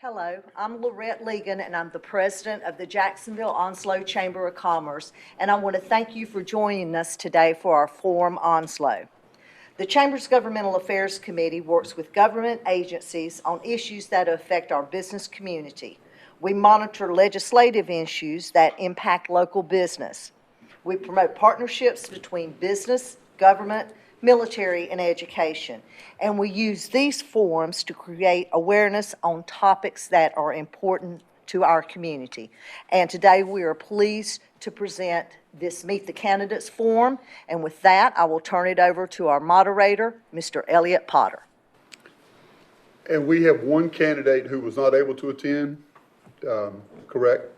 Hello, I'm Lorette Legan, and I'm the president of the Jacksonville Onslow Chamber of Commerce, and I want to thank you for joining us today for our forum, Onslow. The Chamber's Governmental Affairs Committee works with government agencies on issues that affect our business community. We monitor legislative issues that impact local business. We promote partnerships between business, government, military, and education. And we use these forums to create awareness on topics that are important to our community. And today we are pleased to present this Meet the Candidates Forum. And with that, I will turn it over to our moderator, Mr. Elliott Potter. And we have one candidate who was not able to attend, correct?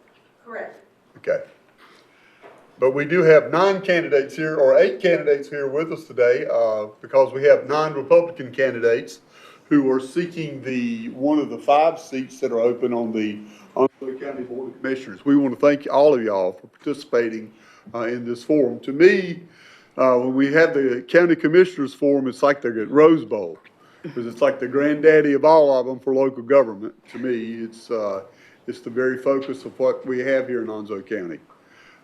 Correct. Okay. But we do have 9 candidates here, or 8 candidates here with us today, because we have 9 Republican candidates who are seeking one of the 5 seats that are open on the Onslow County Board of Commissioners. We want to thank all of y'all for participating in this forum. To me, when we have the County Commissioners Forum, it's like the Rose Bowl, because it's like the granddaddy of all of them for local government. To me, it's the very focus of what we have here in Onslow County.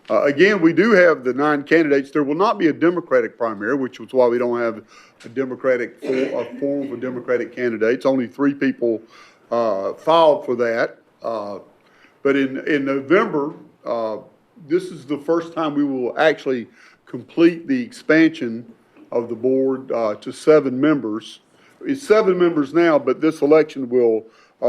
Again, we do have the 9 candidates. There will not be a Democratic primary, which is why we don't have a forum for Democratic candidates. Only 3 people filed for that. But in November, this is the first time we will actually complete the expansion of the board to 7 members. It's 7 members now, but this election will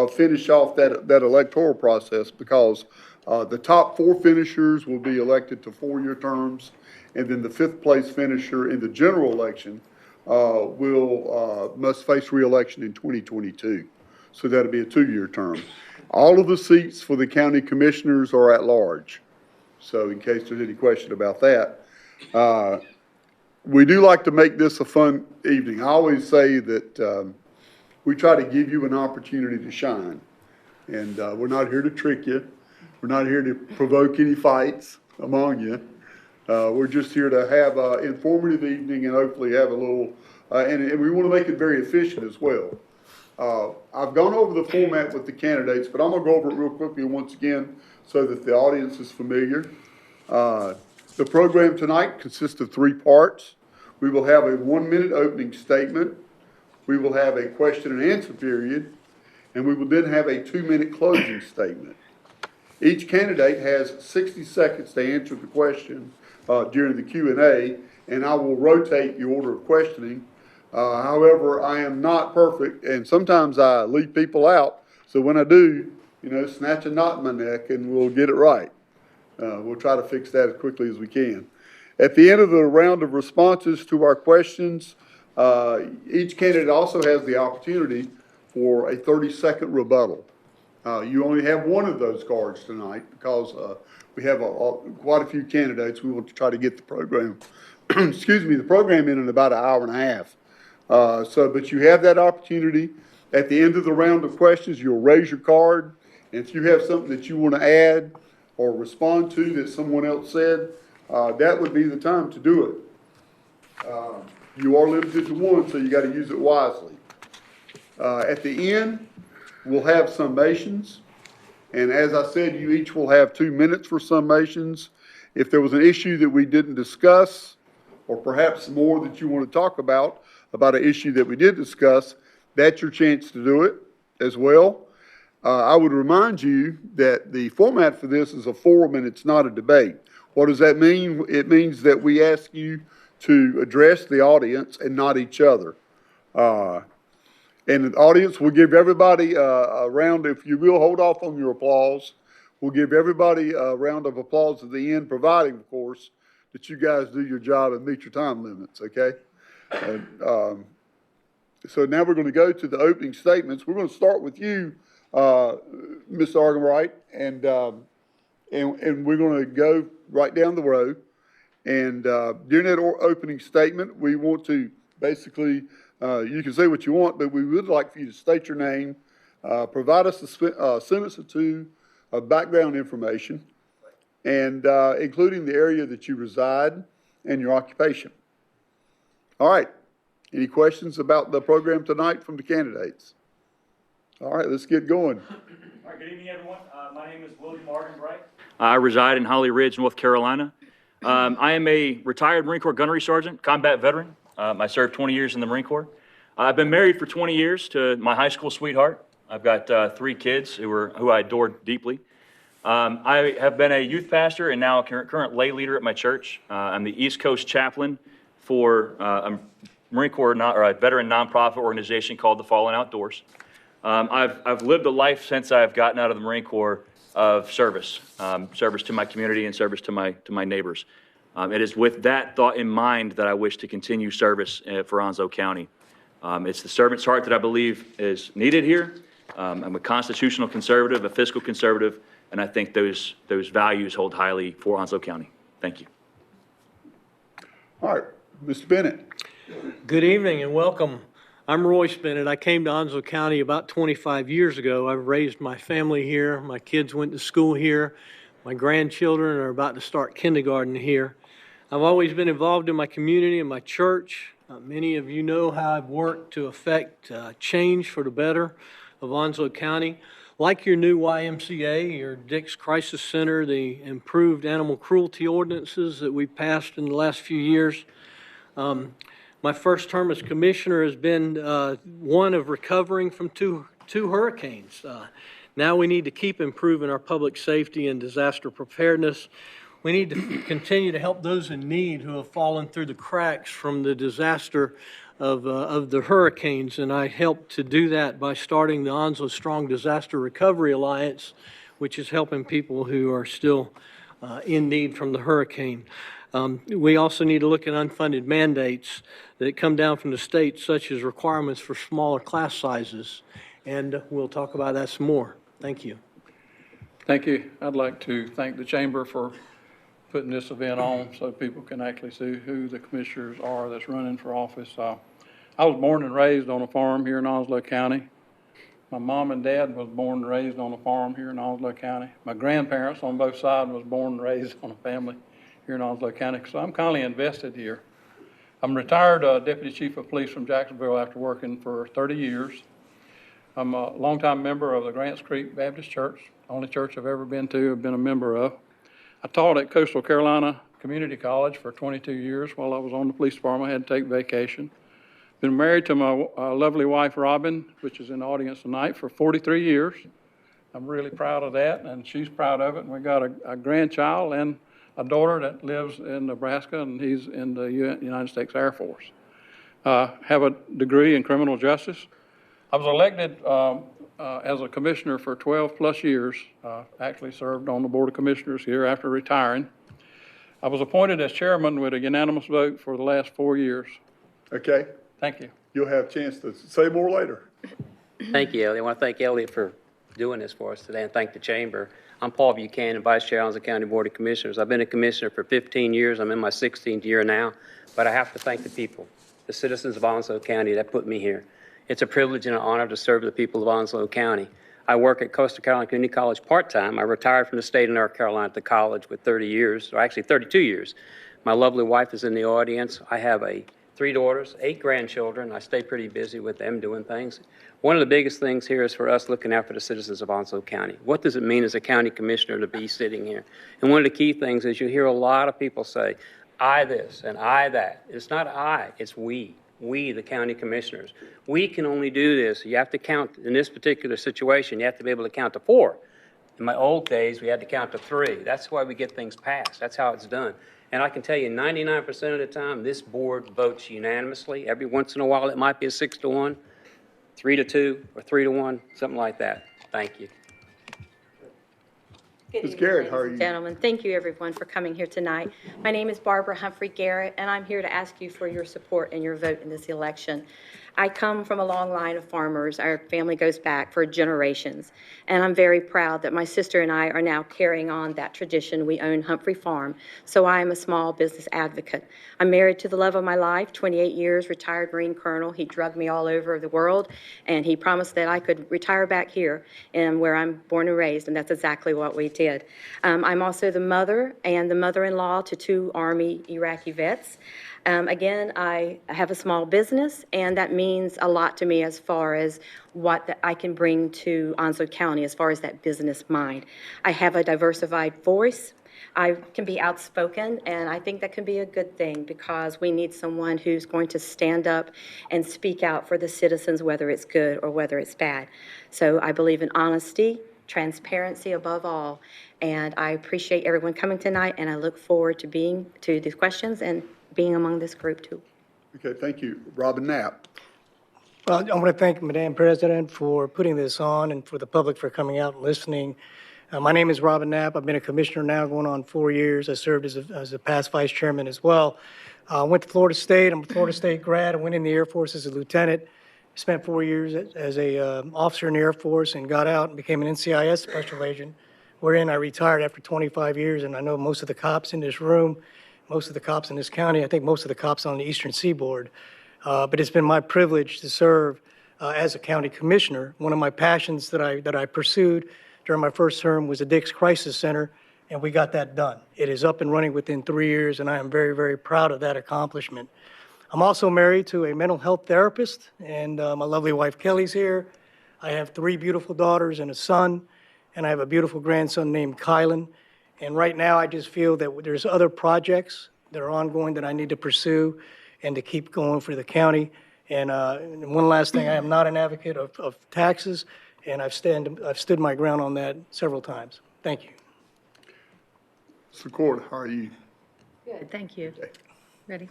finish off that electoral process, because the top 4 finishers will be elected to 4-year terms, and then the 5th place finisher in the general election must face re-election in 2022. So that'll be a 2-year term. All of the seats for the county commissioners are at large. So in case there's any question about that, we do like to make this a fun evening. I always say that we try to give you an opportunity to shine, and we're not here to trick you. We're not here to provoke any fights among you. We're just here to have an informative evening and hopefully have a little, and we want to make it very efficient as well. I've gone over the format with the candidates, but I'm going to go over it real quickly once again so that the audience is familiar. The program tonight consists of 3 parts. We will have a 1-minute opening statement. We will have a question and answer period, and we will then have a 2-minute closing statement. Each candidate has 60 seconds to answer the question during the Q&A, and I will rotate the order of questioning. However, I am not perfect, and sometimes I leave people out. So when I do, snatch a knot in my neck, and we'll get it right. We'll try to fix that as quickly as we can. At the end of the round of responses to our questions, each candidate also has the opportunity for a 30-second rebuttal. You only have one of those cards tonight because we have quite a few candidates. We want to try to get the program, the program in about 1.5 hours. But you have that opportunity. At the end of the round of questions, you'll raise your card. And if you have something that you want to add or respond to that someone else said, that would be the time to do it. You are limited to 1, so you got to use it wisely. At the end, we'll have summations, and as I said, you each will have 2 minutes for summations. If there was an issue that we didn't discuss, or perhaps more that you want to talk about an issue that we did discuss, that's your chance to do it as well. I would remind you that the format for this is a forum and it's not a debate. What does that mean? It means that we ask you to address the audience and not each other. And the audience will give everybody a round, if you will, hold off on your applause. We'll give everybody a round of applause at the end, providing, of course, that you guys do your job and meet your time limits, okay? So now we're going to go to the opening statements. We're going to start with you, Ms. Argenbright, and we're going to go right down the row. And during that opening statement, we want to basically, you can say what you want, but we would like for you to state your name, provide us a sentence or 2 of background information, and including the area that you reside and your occupation. All right. Any questions about the program tonight from the candidates? All right, let's get going. All right, good evening, everyone. My name is William Martin Bright. I reside in Holly Ridge, North Carolina. I am a retired Marine Corps gunnery sergeant, combat veteran. I served 20 years in the Marine Corps. I've been married for 20 years to my high school sweetheart. I've got 3 kids who I adored deeply. I have been a youth pastor and now a current lay leader at my church. I'm the East Coast chaplain for a Marine Corps or a veteran nonprofit organization called the Fallen Outdoors. I've lived a life since I've gotten out of the Marine Corps of service, service to my community and service to my neighbors. It is with that thought in mind that I wish to continue service for Onslow County. It's the servant's heart that I believe is needed here. I'm a constitutional conservative, a fiscal conservative, and I think those values hold highly for Onslow County. Thank you. All right, Mr. Bennett. Good evening and welcome. I'm Royce Bennett. I came to Onslow County about 25 years ago. I've raised my family here. My kids went to school here. My grandchildren are about to start kindergarten here. I've always been involved in my community and my church. Many of you know how I've worked to affect change for the better of Onslow County. Like your new YMCA, your Dick's Crisis Center, the improved animal cruelty ordinances that we've passed in the last few years. My first term as commissioner has been one of recovering from two hurricanes. Now we need to keep improving our public safety and disaster preparedness. We need to continue to help those in need who have fallen through the cracks from the disaster of the hurricanes. And I helped to do that by starting the Onslow Strong Disaster Recovery Alliance, which is helping people who are still in need from the hurricane. We also need to look at unfunded mandates that come down from the state, such as requirements for smaller class sizes. And we'll talk about that some more. Thank you. Thank you. I'd like to thank the Chamber for putting this event on so people can actually see who the commissioners are that's running for office. I was born and raised on a farm here in Onslow County. My mom and dad was born and raised on a farm here in Onslow County. My grandparents on both sides was born and raised on a family here in Onslow County, so I'm kindly invested here. I'm retired Deputy Chief of Police from Jacksonville after working for 30 years. I'm a longtime member of the Grants Creek Baptist Church, only church I've ever been to, I've been a member of. I taught at Coastal Carolina Community College for 22 years while I was on the police department. I had to take vacation. Been married to my lovely wife, Robin, which is in the audience tonight, for 43 years. I'm really proud of that, and she's proud of it. And we got a grandchild and a daughter that lives in Nebraska, and he's in the United States Air Force. Have a degree in criminal justice. I was elected as a commissioner for 12 plus years. Actually served on the Board of Commissioners here after retiring. I was appointed as chairman with a unanimous vote for the last 4 years. Okay, Thank you. you'll have a chance to say more later. Thank you, Elliot. I want to thank Elliot for doing this for us today and thank the Chamber. I'm Paul Buchanan, Vice Chair of Onslow County Board of Commissioners. I've been a commissioner for 15 years. I'm in my 16th year now, but I have to thank the people, the citizens of Onslow County that put me here. It's a privilege and an honor to serve the people of Onslow County. I work at Coastal Carolina Community College part-time. I retired from the state of North Carolina at the college with 30 years, or actually 32 years. My lovely wife is in the audience. I have 3 daughters, 8 grandchildren. I stay pretty busy with them doing things. One of the biggest things here is for us looking out for the citizens of Onslow County. What does it mean as a county commissioner to be sitting here? And one of the key things is you hear a lot of people say, I this and I that. It's not I, it's we, the county commissioners. We can only do this. You have to count, in this particular situation, you have to be able to count to 4. In my old days, we had to count to 3. That's why we get things passed. That's how it's done. And I can tell you 99% of the time, this board votes unanimously. Every once in a while, it might be a 6-1, 3-2, or 3-1, something like that. Thank you. Good Ms. evening, Garrett, how are ladies and you? gentlemen. Thank you, everyone, for coming here tonight. My name is Barbara Humphrey Garrett, and I'm here to ask you for your support and your vote in this election. I come from a long line of farmers. Our family goes back for generations, and I'm very proud that my sister and I are now carrying on that tradition. We own Humphrey Farm, so I am a small business advocate. I'm married to the love of my life, 28 years, retired Marine Colonel. He drugged me all over the world, and he promised that I could retire back here and where I'm born and raised, and that's exactly what we did. did. I'm also the mother and the mother-in-law to 2 Army Iraqi vets. Again, I have a small business, and that means a lot to me as far as what I can bring to Onslow County as far as that business mind. I have a diversified voice. I can be outspoken, and I think that can be a good thing because we need someone who's going to stand up and speak out for the citizens, whether it's good or whether it's bad. So I believe in honesty, transparency above all, and I appreciate everyone coming tonight, and I look forward to these questions and being among this group too. Okay, thank you. Robin Knapp. Well, I want to thank Madam President for putting this on and for the public for coming out and listening. My name is Robin Knapp. I've been a commissioner now going on 4 years. I served as a past vice chairman as well. Went to Florida State. I'm a Florida State grad. I went in the Air Force as a lieutenant. Spent 4 years as a officer in the Air Force and got out and became an NCIS special agent, wherein I retired after 25 years. And I know most of the cops in this room, most of the cops in this county, I think most of the cops on the Eastern Seaboard. But it's been my privilege to serve as a county commissioner. One of my passions that I pursued during my first term was the Dix Crisis Center, and we got that done. It is up and running within 3 years, and I am very, very proud of that accomplishment. I'm also married to a mental health therapist, and my lovely wife Kelly's here. I have 3 beautiful daughters and a son, and I have a beautiful grandson named Kylan. And right now, I just feel that there's other projects that are ongoing that I need to pursue and to keep going for the county. And one last thing, I am not an advocate of taxes, and I've stood my ground on that several times. Thank you. Mr. Court, how are you? Good, thank you. Okay. Ready?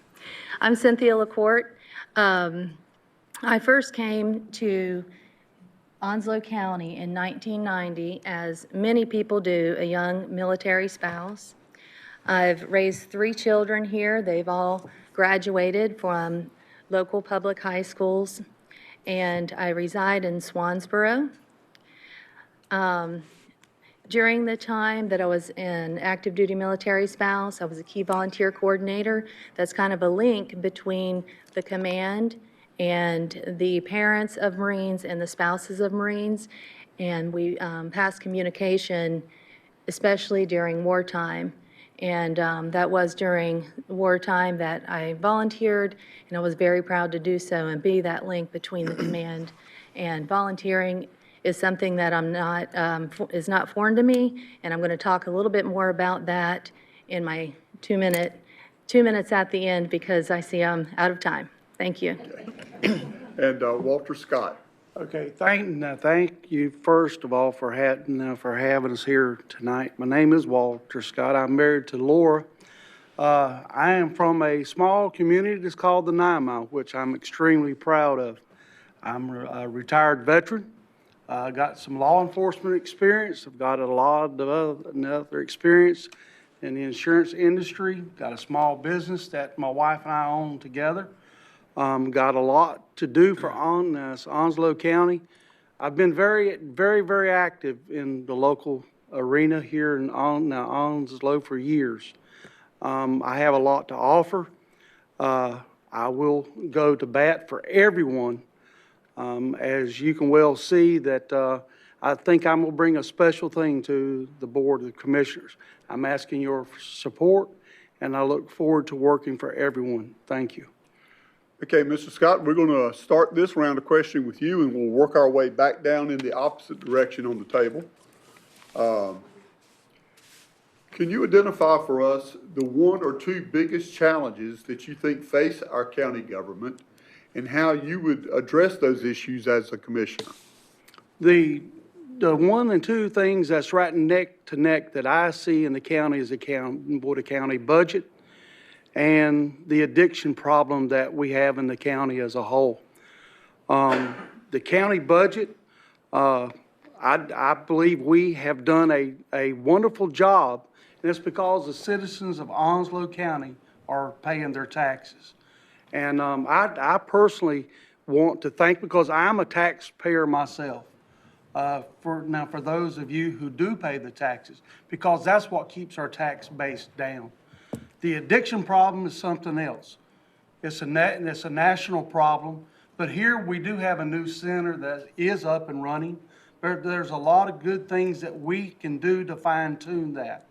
I'm Cynthia LaCourte. I first came to Onslow County in 1990, as many people do, a young military spouse. I've raised 3 children here. They've all graduated from local public high schools, and I reside in Swansboro. During the time that I was an active duty military spouse, I was a key volunteer coordinator. That's kind of a link between the command and the parents of Marines and the spouses of Marines. And we passed communication, especially during wartime. And that was during wartime that I volunteered, and I was very proud to do so and be that link between the command. And volunteering is something that is not foreign to me, and I'm going to talk a little bit more about that in my 2 minutes at the end, because I see I'm out of time. Thank you. And Walter Scott. Okay, thank you first of all for having us here tonight. My name is Walter Scott. I'm married to Laura. I am from a small community that's called the 9 Mile, which I'm extremely proud of. I'm a retired veteran. I got some law enforcement experience. I've got a lot of other experience in the insurance industry. Got a small business that my wife and I own together. Got a lot to do for Onslow County. I've been very, very, very active in the local arena here in Onslow for years. I have a lot to offer. I will go to bat for everyone. As you can well see that I think I'm going to bring a special thing to the Board of Commissioners. I'm asking your support, and I look forward to working for everyone. Thank you. Okay, Mr. Scott, we're going to start this round of questioning with you, and we'll work our way back down in the opposite direction on the table. Can you identify for us the 1 or 2 biggest challenges that you think face our county government and how you would address those issues as a commissioner? The 1 and 2 things that's right neck to neck that I see in the county is the Board of County budget and the addiction problem that we have in the county as a whole. The county budget, I believe we have done a wonderful job, and it's because the citizens of Onslow County are paying their taxes. And I personally want to thank, because I'm a taxpayer myself, for those of you who do pay the taxes, because that's what keeps our tax base down. The addiction problem is something else. It's a national problem, but here we do have a new center that is up and running There's a lot of good things that we can do to fine tune that.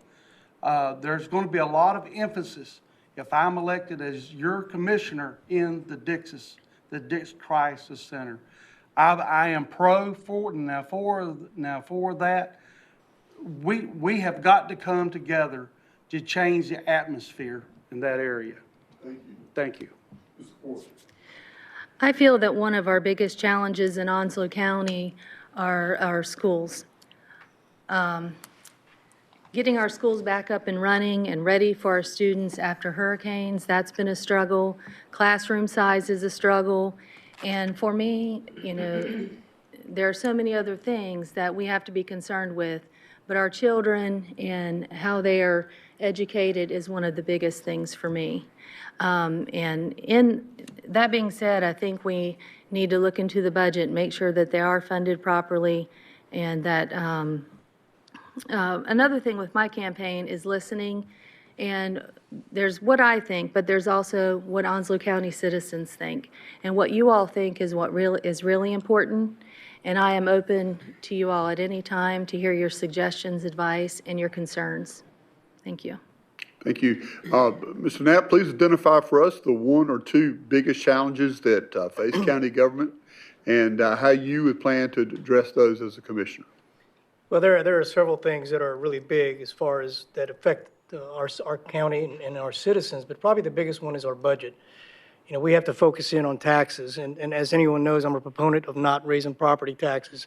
There's going to be a lot of emphasis if I'm elected as your commissioner in the Dix Crisis Center. I am pro for, now for that, we have got to come together to change the atmosphere in that area. Thank you. I feel that one of our biggest challenges in Onslow County are our schools. Getting our schools back up and running and ready for our students after hurricanes, that's been a struggle. Classroom size is a struggle. And for me, you know, there are so many other things that we have to be concerned with, but our children and how they are educated is one of the biggest things for me. And in that being said, I think we need to look into the budget, make sure that they are funded properly, and that another thing with my campaign is listening. And there's what I think, but there's also what Onslow County citizens think. And what you all think is what is really important. And I am open to you all at any time to hear your suggestions, advice, and your concerns. Thank you. Thank you. Mr. Knapp, please identify for us the one or two biggest challenges that face county government and how you would plan to address those as a commissioner. Well, there are several things that are really big as far as that affect our county and our citizens, but probably the biggest one is our budget. You know, we have to focus in on taxes, and as anyone knows, I'm a proponent of not raising property taxes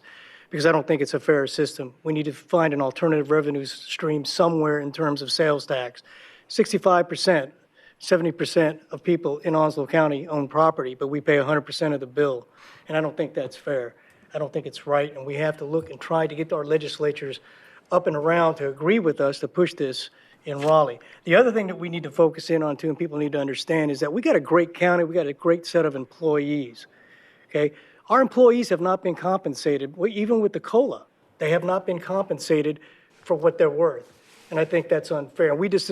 because I don't think it's a fair system. We need to find an alternative revenue stream somewhere in terms of sales tax. 65%, 70% of people in Onslow County own property, but we pay 100% of the bill, and I don't think that's fair. I don't think it's right, and we have to look and try to get our legislatures up and around to agree with us to push this in Raleigh. The other thing that we need to focus in on too, and people need to understand, is that we got a great county, we got a great set of employees, okay? Our employees have not been compensated, even with the COLA. They have not been compensated for what they're worth, and I think that's unfair. And we just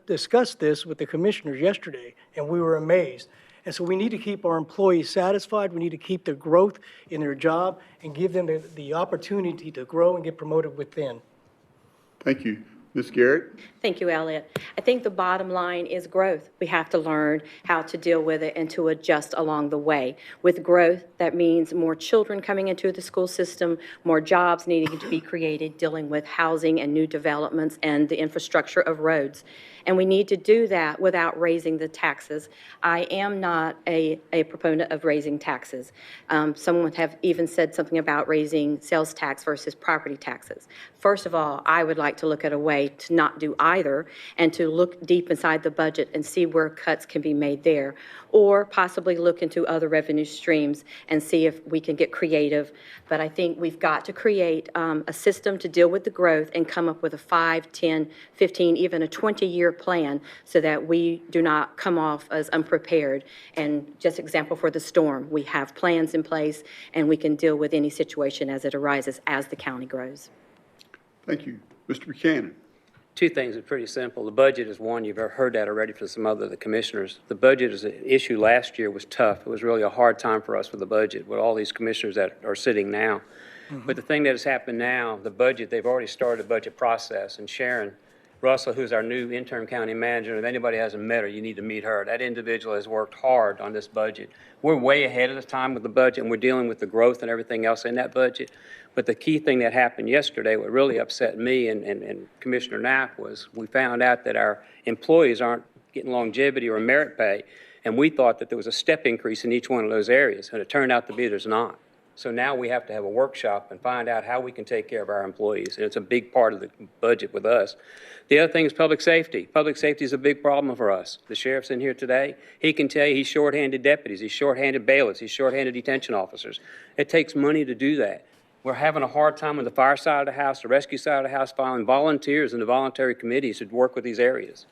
discussed this with the commissioners yesterday, and we were amazed. And so we need to keep our employees satisfied. We need to keep their growth in their job and give them the opportunity to grow and get promoted within. Thank you. Ms. Garrett? Thank you, Elliot. I think the bottom line is growth. We have to learn how to deal with it and to adjust along the way. With growth, that means more children coming into the school system, more jobs needing to be created, dealing with housing and new developments and the infrastructure of roads. And we need to do that without raising the taxes. I am not a proponent of raising taxes. Someone have even said something about raising sales tax versus property taxes. First of all, I would like to look at a way to not do either and to look deep inside the budget and see where cuts can be made there, or possibly look into other revenue streams and see if we can get creative. But I think we've got to create a system to deal with the growth and come up with a 5, 10, 15, even a 20-year plan so that we do not come off as unprepared. And just example for the storm, we have plans in place and we can deal with any situation as it arises as the county grows. Thank you. Mr. Buchanan? Two things are pretty simple. The budget is one. You've heard that already from some other of the commissioners. The budget is an issue last year was tough. It was really a hard time for us with the budget, with all these commissioners that are sitting now. But the thing that has happened now, the budget, they've already started the budget process, and Sharon Russell, who's our new interim county manager, if anybody hasn't met her, you need to meet her. That individual has worked hard on this budget. We're way ahead of the time with the budget, and we're dealing with the growth and everything else in that budget. But the key thing that happened yesterday, what really upset me and Commissioner Knapp, was we found out that our employees aren't getting longevity or merit pay, and we thought that there was a step increase in each one of those areas, and it turned out to be there's not. So now we have to have a workshop and find out how we can take care of our employees, and it's a big part of the budget with us. The other thing is public safety. Public safety is a big problem for us. The sheriff's in here today. He can tell you he's shorthanded deputies, he's shorthanded bailiffs, he's shorthanded detention officers. It takes money to do that. We're having a hard time on the fire side of the house, the rescue side of the house, finding volunteers in the voluntary committees to work with these areas.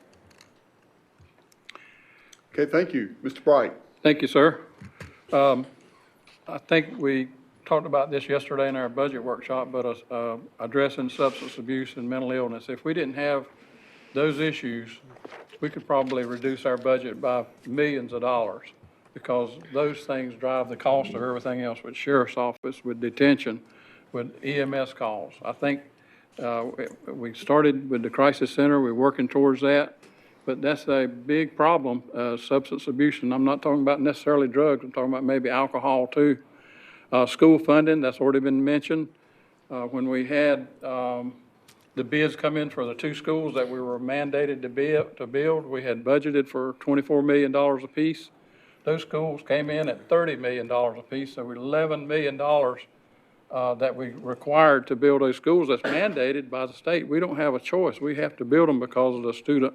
Okay, thank you. Mr. Bright? Thank you, sir. I think we talked about this yesterday in our budget workshop, but addressing substance abuse and mental illness. If we didn't have those issues, we could probably reduce our budget by millions of dollars, because those things drive the cost of everything else with sheriff's office, with detention. with EMS calls. I think we started with the crisis center, we're working towards that, but that's a big problem, substance abuse, and I'm not talking about necessarily drugs, I'm talking about maybe alcohol too. School funding, that's already been mentioned. When we had the bids come in for the 2 schools that we were mandated to build, we had budgeted for $24 million apiece. Those schools came in at $30 million apiece, so $11 million that we required to build those schools that's mandated by the state. We don't have a choice. We have to build them because of the student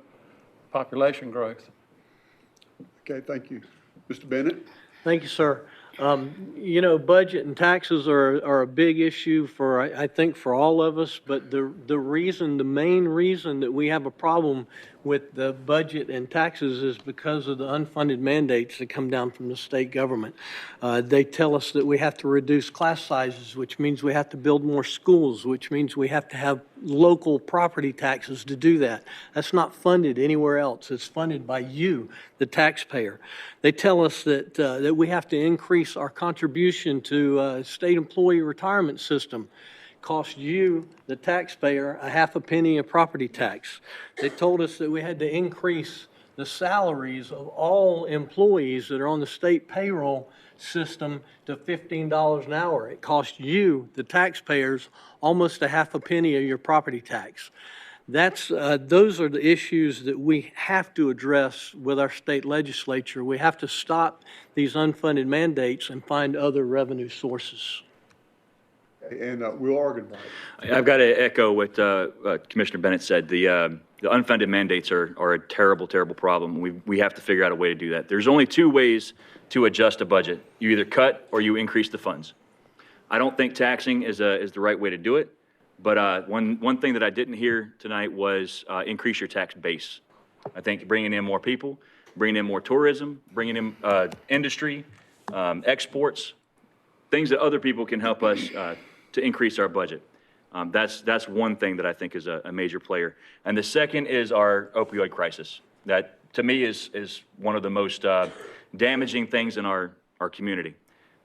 population growth. Okay, thank you. Mr. Bennett? Thank you, sir. You know, budget and taxes are a big issue for, I think, for all of us, but the main reason that we have a problem with the budget and taxes is because of the unfunded mandates that come down from the state government. They tell us that we have to reduce class sizes, which means we have to build more schools, which means we have to have local property taxes to do that. That's not funded anywhere else. It's funded by you, the taxpayer. They tell us that we have to increase our contribution to state employee retirement system. Cost you, the taxpayer, a half a penny of property tax. They told us that we had to increase the salaries of all employees that are on the state payroll system to $15 an hour. It costs you, the taxpayers, almost a half a penny of your property tax. Those are the issues that we have to address with our state legislature. We have to stop these unfunded mandates and find other revenue sources. And Will Arganbright. I've got to echo what Commissioner Bennett said. The unfunded mandates are a terrible, terrible problem. We have to figure out a way to do that. There's only 2 ways to adjust a budget. You either cut or you increase the funds. I don't think taxing is the right way to do it. But one thing that I didn't hear tonight was increase your tax base. I think bringing in more people, bringing in more tourism, bringing in industry, exports, things that other people can help us to increase our budget. That's one thing that I think is a major player. And the second is our opioid crisis. That, to me, is one of the most damaging things in our community.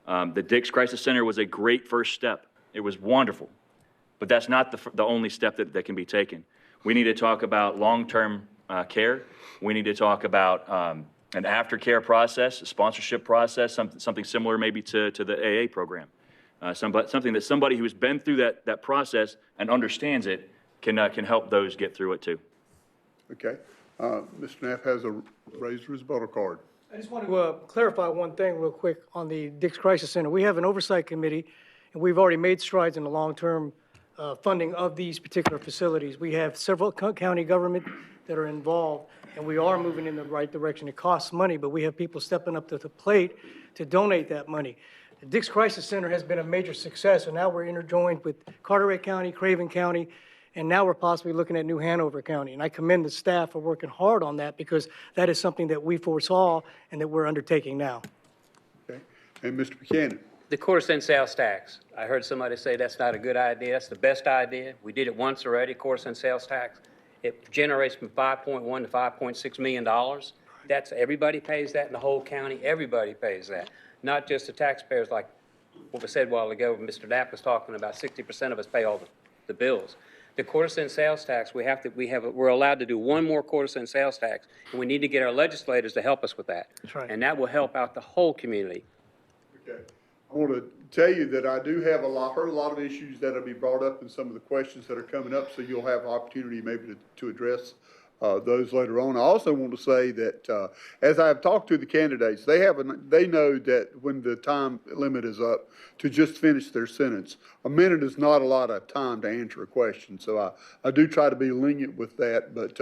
The Dix Crisis Center was a great first step. It was wonderful. But that's not the only step that can be taken. We need to talk about long-term care. We need to talk about an aftercare process, a sponsorship process, something similar maybe to the AA program. Something that somebody who's been through that process and understands it can help those get through it too. Okay. Mr. Knapp has raised his voter card. I just want to clarify one thing real quick on the Dix Crisis Center. We have an oversight committee, and we've already made strides in the long-term funding of these particular facilities. We have several county government that are involved, and we are moving in the right direction. It costs money, but we have people stepping up to the plate to donate that money. The Dix Crisis Center has been a major success, and now we're interjoined with Carteret County, Craven County, and now we're possibly looking at New Hanover County. And I commend the staff for working hard on that because that is something that we foresaw and that we're undertaking now. Okay. And Mr. Buchanan. The quarter cent sales tax. I heard somebody say that's not a good idea. That's the best idea. We did it once already, quarter cent sales tax. It generates from $5.1 to $5.6 million. That's, everybody pays that in the whole county. Everybody pays that. Not just the taxpayers, like what was said a while ago, Mr. Knapp was talking about 60% of us pay all the bills. The quarter cent sales tax, we're allowed to do one more quarter cent sales tax, and we need to get our legislators to help us with that. That's right. And that will help out the whole community. Okay. I want to tell you that I do have heard a lot of issues that will be brought up in some of the questions that are coming up, so you'll have opportunity maybe to address those later on. I also want to say that as I have talked to the candidates, they know that when the time limit is up to just finish their sentence. A minute is not a lot of time to answer a question, so I do try to be lenient with that, but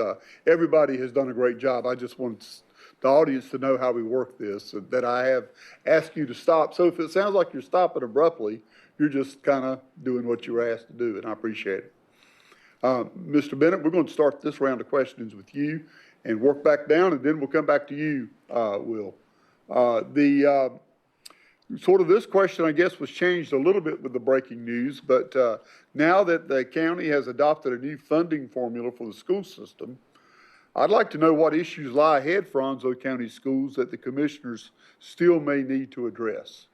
everybody has done a great job. I just want the audience to know how we work this, that I have asked you to stop. So if it sounds like you're stopping abruptly, you're just kind of doing what you were asked to do, and I appreciate it. Mr. Bennett, we're going to start this round of questions with you and work back down, and then we'll come back to you, Will. Sort of this question, I guess, was changed a little bit with the breaking news, but now that the county has adopted a new funding formula for the school system, I'd like to know what issues lie ahead for Onslow County schools that the commissioners still may need to address.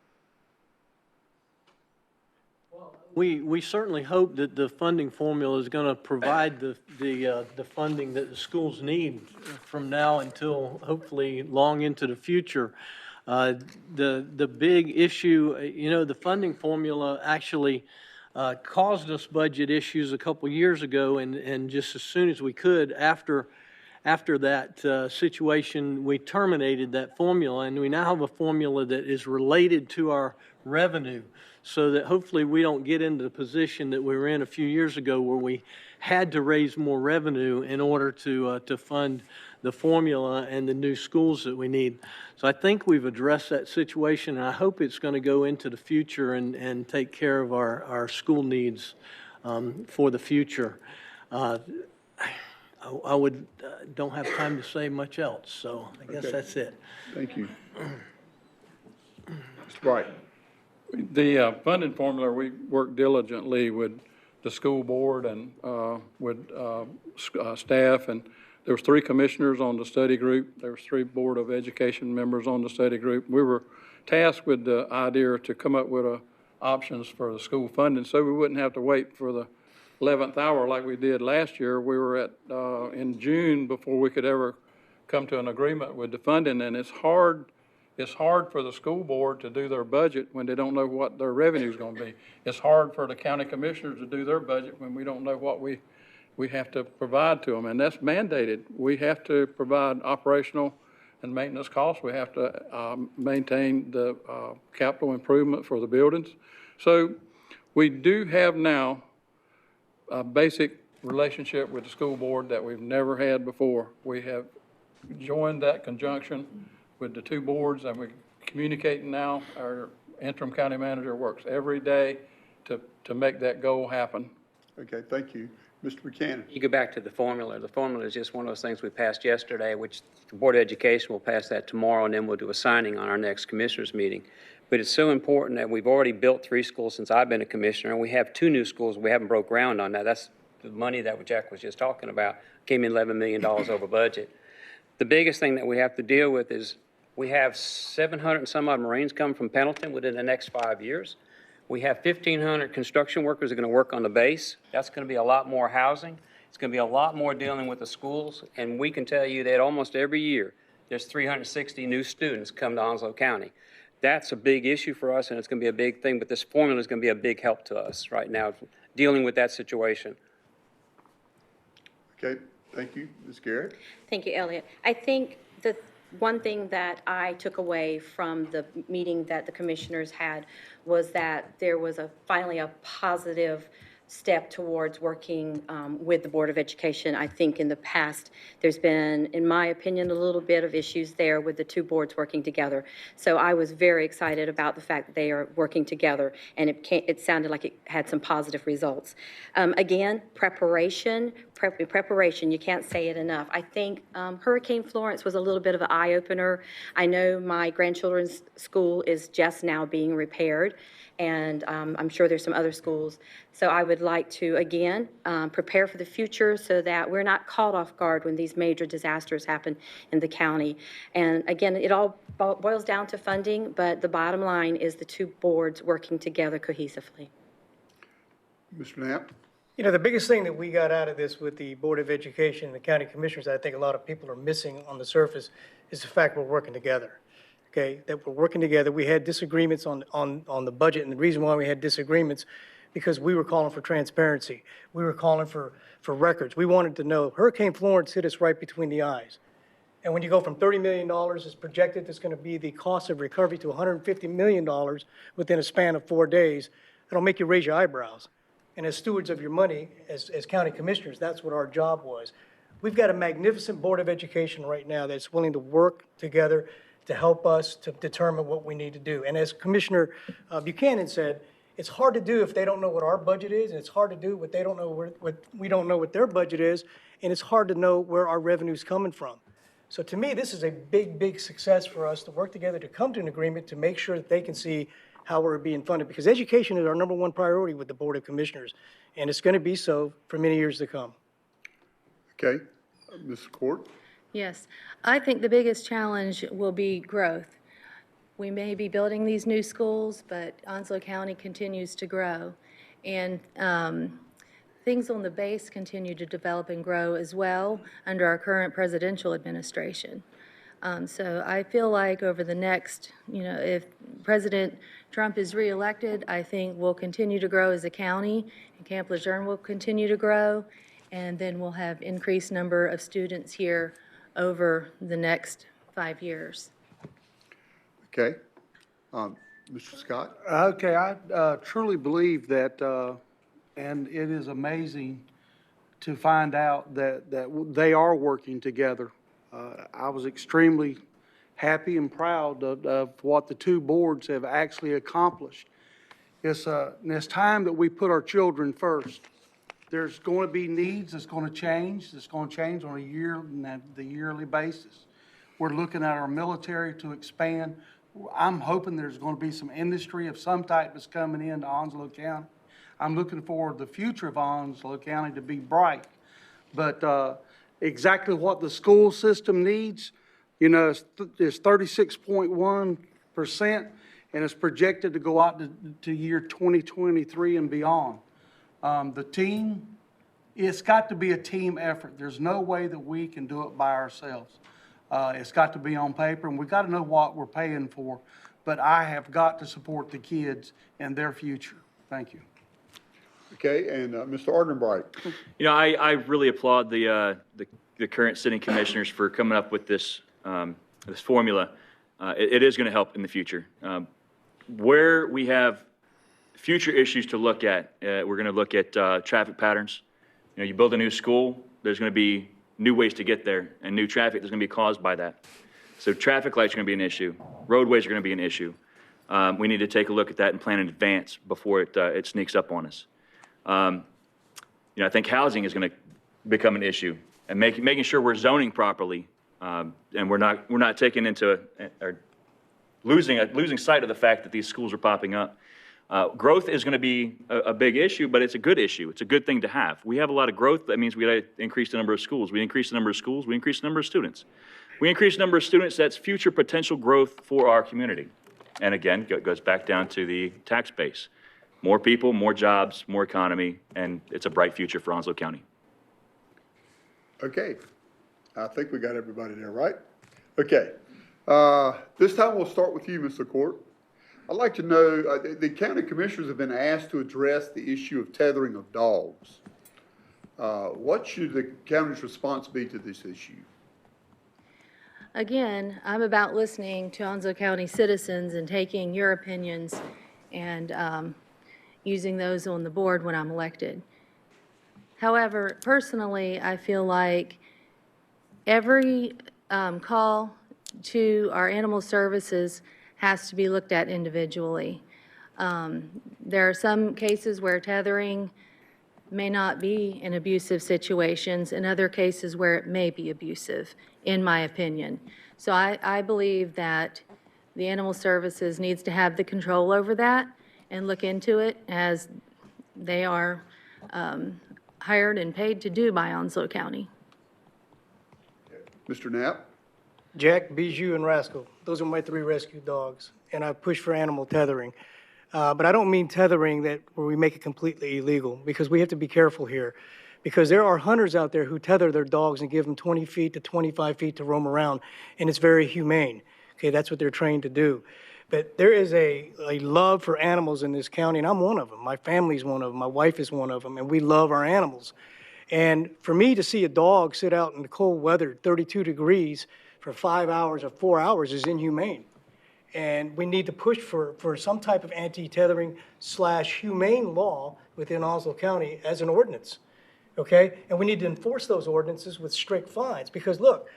Well, We certainly hope that the funding formula is going to provide the funding that the schools need from now until hopefully long into the future. The big issue, the funding formula actually caused us budget issues a couple years ago, and just as soon as we could after that situation, we terminated that formula, and we now have a formula that is related to our revenue, so that hopefully we don't get into the position that we were in a few years ago where we had to raise more revenue in order to fund the formula and the new schools that we need. So I think we've addressed that situation, and I hope it's going to go into the future and take care of our school needs for the future. I would, don't have time to say much else, so I guess Okay. that's it. Thank you. Mr. Bright. The funding formula, we worked diligently with the school board and with staff, and there was 3 commissioners on the study group. There was 3 Board of Education members on the study group. We were tasked with the idea to come up with options for the school funding, so we wouldn't have to wait for the 11th hour like we did last year. We were at in June before we could ever come to an agreement with the funding, and it's hard for the school board to do their budget when they don't know what their revenue is going to be. It's hard for the county commissioners to do their budget when we don't know what we have to provide to them, and that's mandated. We have to provide operational and maintenance costs. We have to maintain the capital improvement for the buildings. So we do have now a basic relationship with the school board that we've never had before. We have joined that conjunction with the 2 boards, and we're communicating now. Our interim county manager works every day to make that goal happen. Okay, thank you. Mr. Buchanan. You go back to the formula. The formula is just one of those things we passed yesterday, which the Board of Education will pass that tomorrow, and then we'll do a signing on our next commissioners meeting. But it's so important that we've already built 3 schools since I've been a commissioner, and we have 2 new schools we haven't broke ground on. Now, that's the money that Jack was just talking about, came in $11 million over budget. The biggest thing that we have to deal with is we have 700 and some odd Marines coming from Pendleton within the next 5 years. We have 1,500 construction workers that are going to work on the base. That's going to be a lot more housing. It's going to be a lot more dealing with the schools. And we can tell you that almost every year, there's 360 new students come to Onslow County. That's a big issue for us, and it's going to be a big thing. But this formula is going to be a big help to us right now, dealing with that situation. Okay, thank you. Ms. Garrett? Thank you, Elliot. I think the one thing that I took away from the meeting that the commissioners had was that there was finally a positive step towards working with the Board of Education. I think in the past, there's been, in my opinion, a little bit of issues there with the 2 boards working together. So I was very excited about the fact that they are working together, and it sounded like it had some positive results. Again, preparation, you can't say it enough. I think Hurricane Florence was a little bit of an eye-opener. I know my grandchildren's school is just now being repaired, and I'm sure there's some other schools. So I would like to, again, prepare for the future so that we're not caught off guard when these major disasters happen in the county. And again, it all boils down to funding, but the bottom line is the 2 boards working together cohesively. Mr. Knapp? The biggest thing that we got out of this with the Board of Education and the county commissioners, I think a lot of people are missing on the surface, is the fact we're working together. Okay, that we're working together. We had disagreements on the budget, and the reason why we had disagreements because we were calling for transparency. We were calling for records. We wanted to know. Hurricane Florence hit us right between the eyes. And when you go from $30 million as projected, that's going to be the cost of recovery, to $150 million within a span of 4 days, that'll make you raise your eyebrows. And as stewards of your money, as county commissioners, that's what our job was. We've got a magnificent Board of Education right now that's willing to work together to help us to determine what we need to do. And as Commissioner Buchanan said, it's hard to do if they don't know what our budget is, and it's hard to do what they don't know what we don't know what their budget is, and it's hard to know where our revenue's coming from. So to me, this is a big, big success for us to work together to come to an agreement to make sure that they can see how we're being funded, because education is our #1 priority with the Board of Commissioners, and it's going to be so for many years to come. Okay. Ms. Court? Yes, I think the biggest challenge will be growth. We may be building these new schools, but Onslow County continues to grow. And things on the base continue to develop and grow as well under our current presidential administration. So I feel like over the next, if President Trump is reelected, I think we'll continue to grow as a county, and Camp Lejeune will continue to grow, and then we'll have increased number of students here over the next 5 years. Okay. Mr. Scott? Okay, I truly believe that, and it is amazing to find out that they are working together. I was extremely happy and proud of what the two boards have actually accomplished. It's time that we put our children first. There's going to be needs that's going to change. It's going to change on the yearly basis. We're looking at our military to expand. I'm hoping there's going to be some industry of some type that's coming into Onslow County. I'm looking for the future of Onslow County to be bright. But exactly what the school system needs, it's 36.1%, and it's projected to go out to year 2023 and beyond. The team, it's got to be a team effort. There's no way that we can do it by ourselves. It's got to be on paper, and we've got to know what we're paying for. But I have got to support the kids and their future. Thank you. Okay, and Mr. Ardenbright? I really applaud the current sitting commissioners for coming up with this formula. It is going to help in the future. Where we have future issues to look at, we're going to look at traffic patterns. You build a new school, there's going to be new ways to get there, and new traffic that's going to be caused by that. So traffic lights are going to be an issue. Roadways are going to be an issue. We need to take a look at that and plan in advance before it sneaks up on us. I think housing is going to become an issue, and making sure we're zoning properly, and we're not taking into or losing sight of the fact that these schools are popping up. Growth is going to be a big issue, but it's a good issue. It's a good thing to have. We have a lot of growth. That means we got to increase the number of schools. We increase the number of schools. We increase the number of students. We increase the number of students. That's future potential growth for our community. And again, it goes back down to the tax base. More people, more jobs, more economy, and it's a bright future for Onslow County. Okay. I think we got everybody there, right? Okay. This time we'll start with you, Mr. Court. I'd like to know, the county commissioners have been asked to address the issue of tethering of dogs. What should the county's response be to this issue? Again, I'm about listening to Onslow County citizens and taking your opinions and using those on the board when I'm elected. However, personally, I feel like every call to our animal services has to be looked at individually. There are some cases where tethering may not be in abusive situations, and other cases where it may be abusive, in my opinion. So I believe that the animal services needs to have the control over that and look into it, as they are hired and paid to do by Onslow County. Mr. Knapp? Jack, Bijou, and Rascal. Those are my 3 rescue dogs, and I push for animal tethering. But I don't mean tethering where we make it completely illegal, because we have to be careful here. Because there are hunters out there who tether their dogs and give them 20 feet to 25 feet to roam around, and it's very humane. Okay, that's what they're trained to do. But there is a love for animals in this county, and I'm one of them. My family's one of them. My wife is one of them, and we love our animals. And for me to see a dog sit out in the cold weather, 32 degrees, for 5 hours or 4 hours is inhumane. And we need to push for some type of anti-tethering / humane law within Onslow County as an ordinance, okay? And we need to enforce those ordinances with strict fines, because look,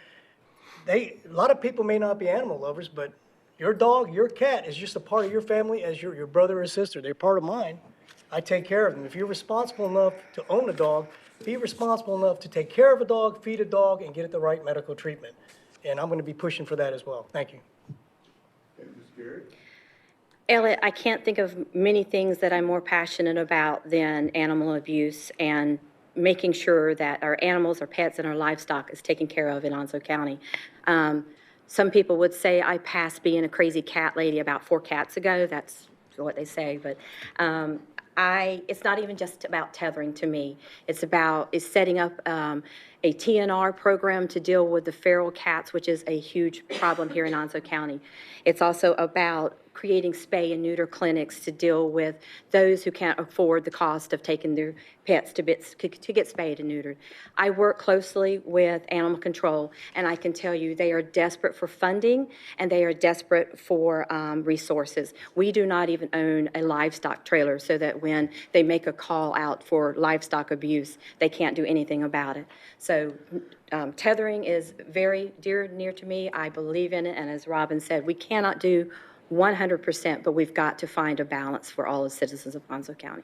a lot of people may not be animal lovers, but your dog, your cat is just a part of your family as your brother or sister. They're part of mine. I take care of them. If you're responsible enough to own a dog, be responsible enough to take care of a dog, feed a dog, and get it the right medical treatment. And I'm going to be pushing for that as well. Thank you. Elliot, I can't think of many things that I'm more passionate about than animal abuse and making sure that our animals, our pets, and our livestock is taken care of in Onslow County. Some people would say I passed being a crazy cat lady about 4 cats ago. That's what they say. But It's not even just about tethering to me. It's setting up a TNR program to deal with the feral cats, which is a huge problem here in Onslow County. It's also about creating spay and neuter clinics to deal with those who can't afford the cost of taking their pets to get spayed and neutered. I work closely with animal control, and I can tell you they are desperate for funding and they are desperate for resources. We do not even own a livestock trailer, so that when they make a call out for livestock abuse, they can't do anything about it. So tethering is very near to me. I believe in it, and as Robin said, we cannot do 100%, but we've got to find a balance for all the citizens of Onslow County.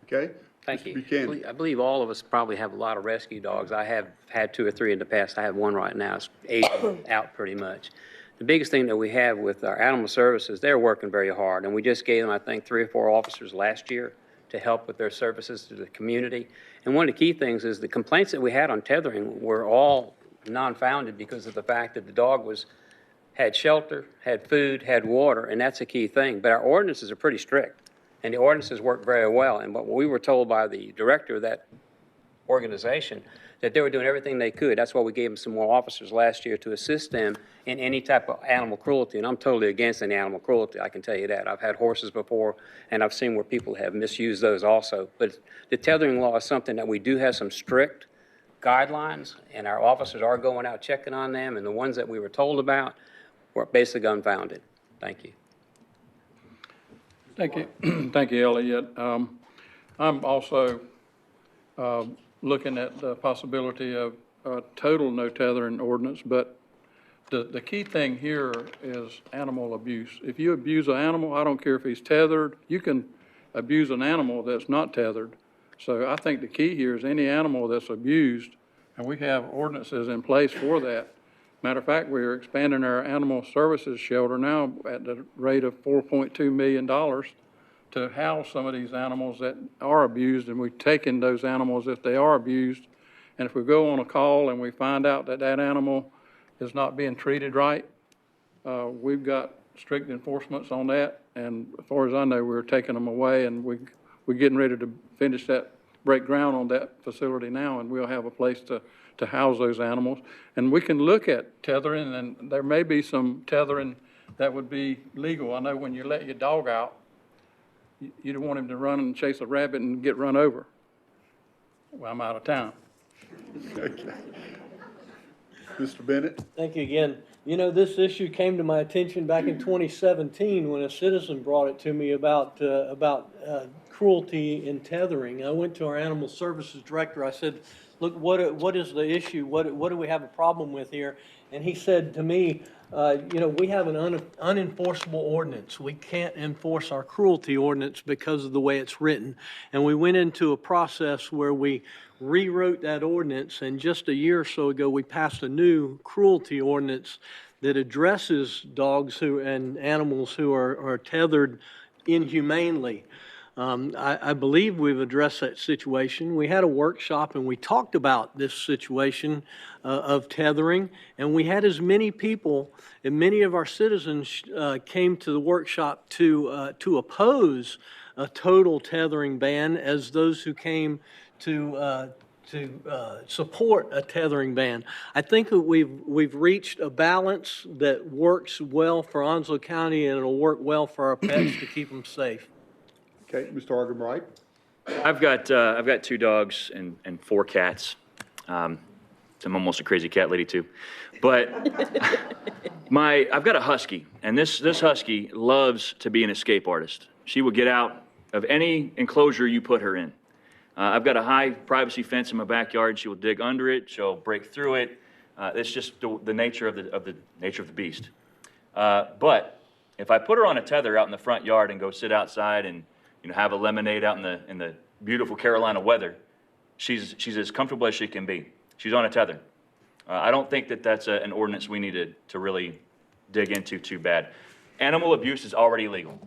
Okay? Thank Mr. you. Buchanan. I believe all of us probably have a lot of rescue dogs. I have had 2 or 3 in the past. I have one right now. It's aging out pretty much. The biggest thing that we have with our animal services, they're working very hard, and we just gave them, I think, 3 or 4 officers last year to help with their services to the community. And one of the key things is the complaints that we had on tethering were all non-founded because of the fact that the dog had shelter, had food, had water, and that's a key thing. But our ordinances are pretty strict, and the ordinances work very well. And what we were told by the director of that organization, that they were doing everything they could. That's why we gave them some more officers last year to assist them in any type of animal cruelty. And I'm totally against any animal cruelty, I can tell you that. I've had horses before, and I've seen where people have misused those also. But the tethering law is something that we do have some strict guidelines, and our officers are going out checking on them, and the ones that we were told about were basically unfounded. Thank you. Thank you. Thank you, Elliot. I'm also looking at the possibility of a total no tethering ordinance, but the key thing here is animal abuse. If you abuse an animal, I don't care if he's tethered, you can abuse an animal that's not tethered. So I think the key here is any animal that's abused, and we have ordinances in place for that. Matter of fact, we're expanding our animal services shelter now at the rate of $4.2 million to house some of these animals that are abused, and we've taken those animals if they are abused. And if we go on a call and we find out that that animal is not being treated right, we've got strict enforcements on that. And as far as I know, we're taking them away, and we're getting ready to finish that, break ground on that facility now, and we'll have a place to house those animals. And we can look at tethering, and there may be some tethering that would be legal. I know when you let your dog out, you don't want him to run and chase a rabbit and get run over. Well, I'm out of town. Okay. Mr. Bennett? Thank you again. You know, this issue came to my attention back in 2017 when a citizen brought it to me about cruelty in tethering. I went to our animal services director. I said, look, what is the issue? What do we have a problem with here? And he said to me, we have an unenforceable ordinance. We can't enforce our cruelty ordinance because of the way it's written. And we went into a process where we rewrote that ordinance, and just a year or so ago, we passed a new cruelty ordinance that addresses dogs and animals who are tethered inhumanely. I believe we've addressed that situation. We had a workshop and we talked about this situation of tethering, and we had as many people, and many of our citizens came to the workshop to oppose a total tethering ban as those who came to support a tethering ban. I think that we've reached a balance that works well for Onslow County, and it'll work well for our pets to keep them safe. Okay, Mr. Arganbright? I've got 2 dogs and 4 cats. I'm almost a crazy cat lady too. But I've got a husky, and this husky loves to be an escape artist. She will get out of any enclosure you put her in. I've got a high privacy fence in my backyard. She will dig under it. She'll break through it. It's just the nature of the beast. But if I put her on a tether out in the front yard and go sit outside and have a lemonade out in the beautiful Carolina weather, she's as comfortable as she can be. She's on a tether. I don't think that's an ordinance we need to really dig into too bad. Animal abuse is already legal.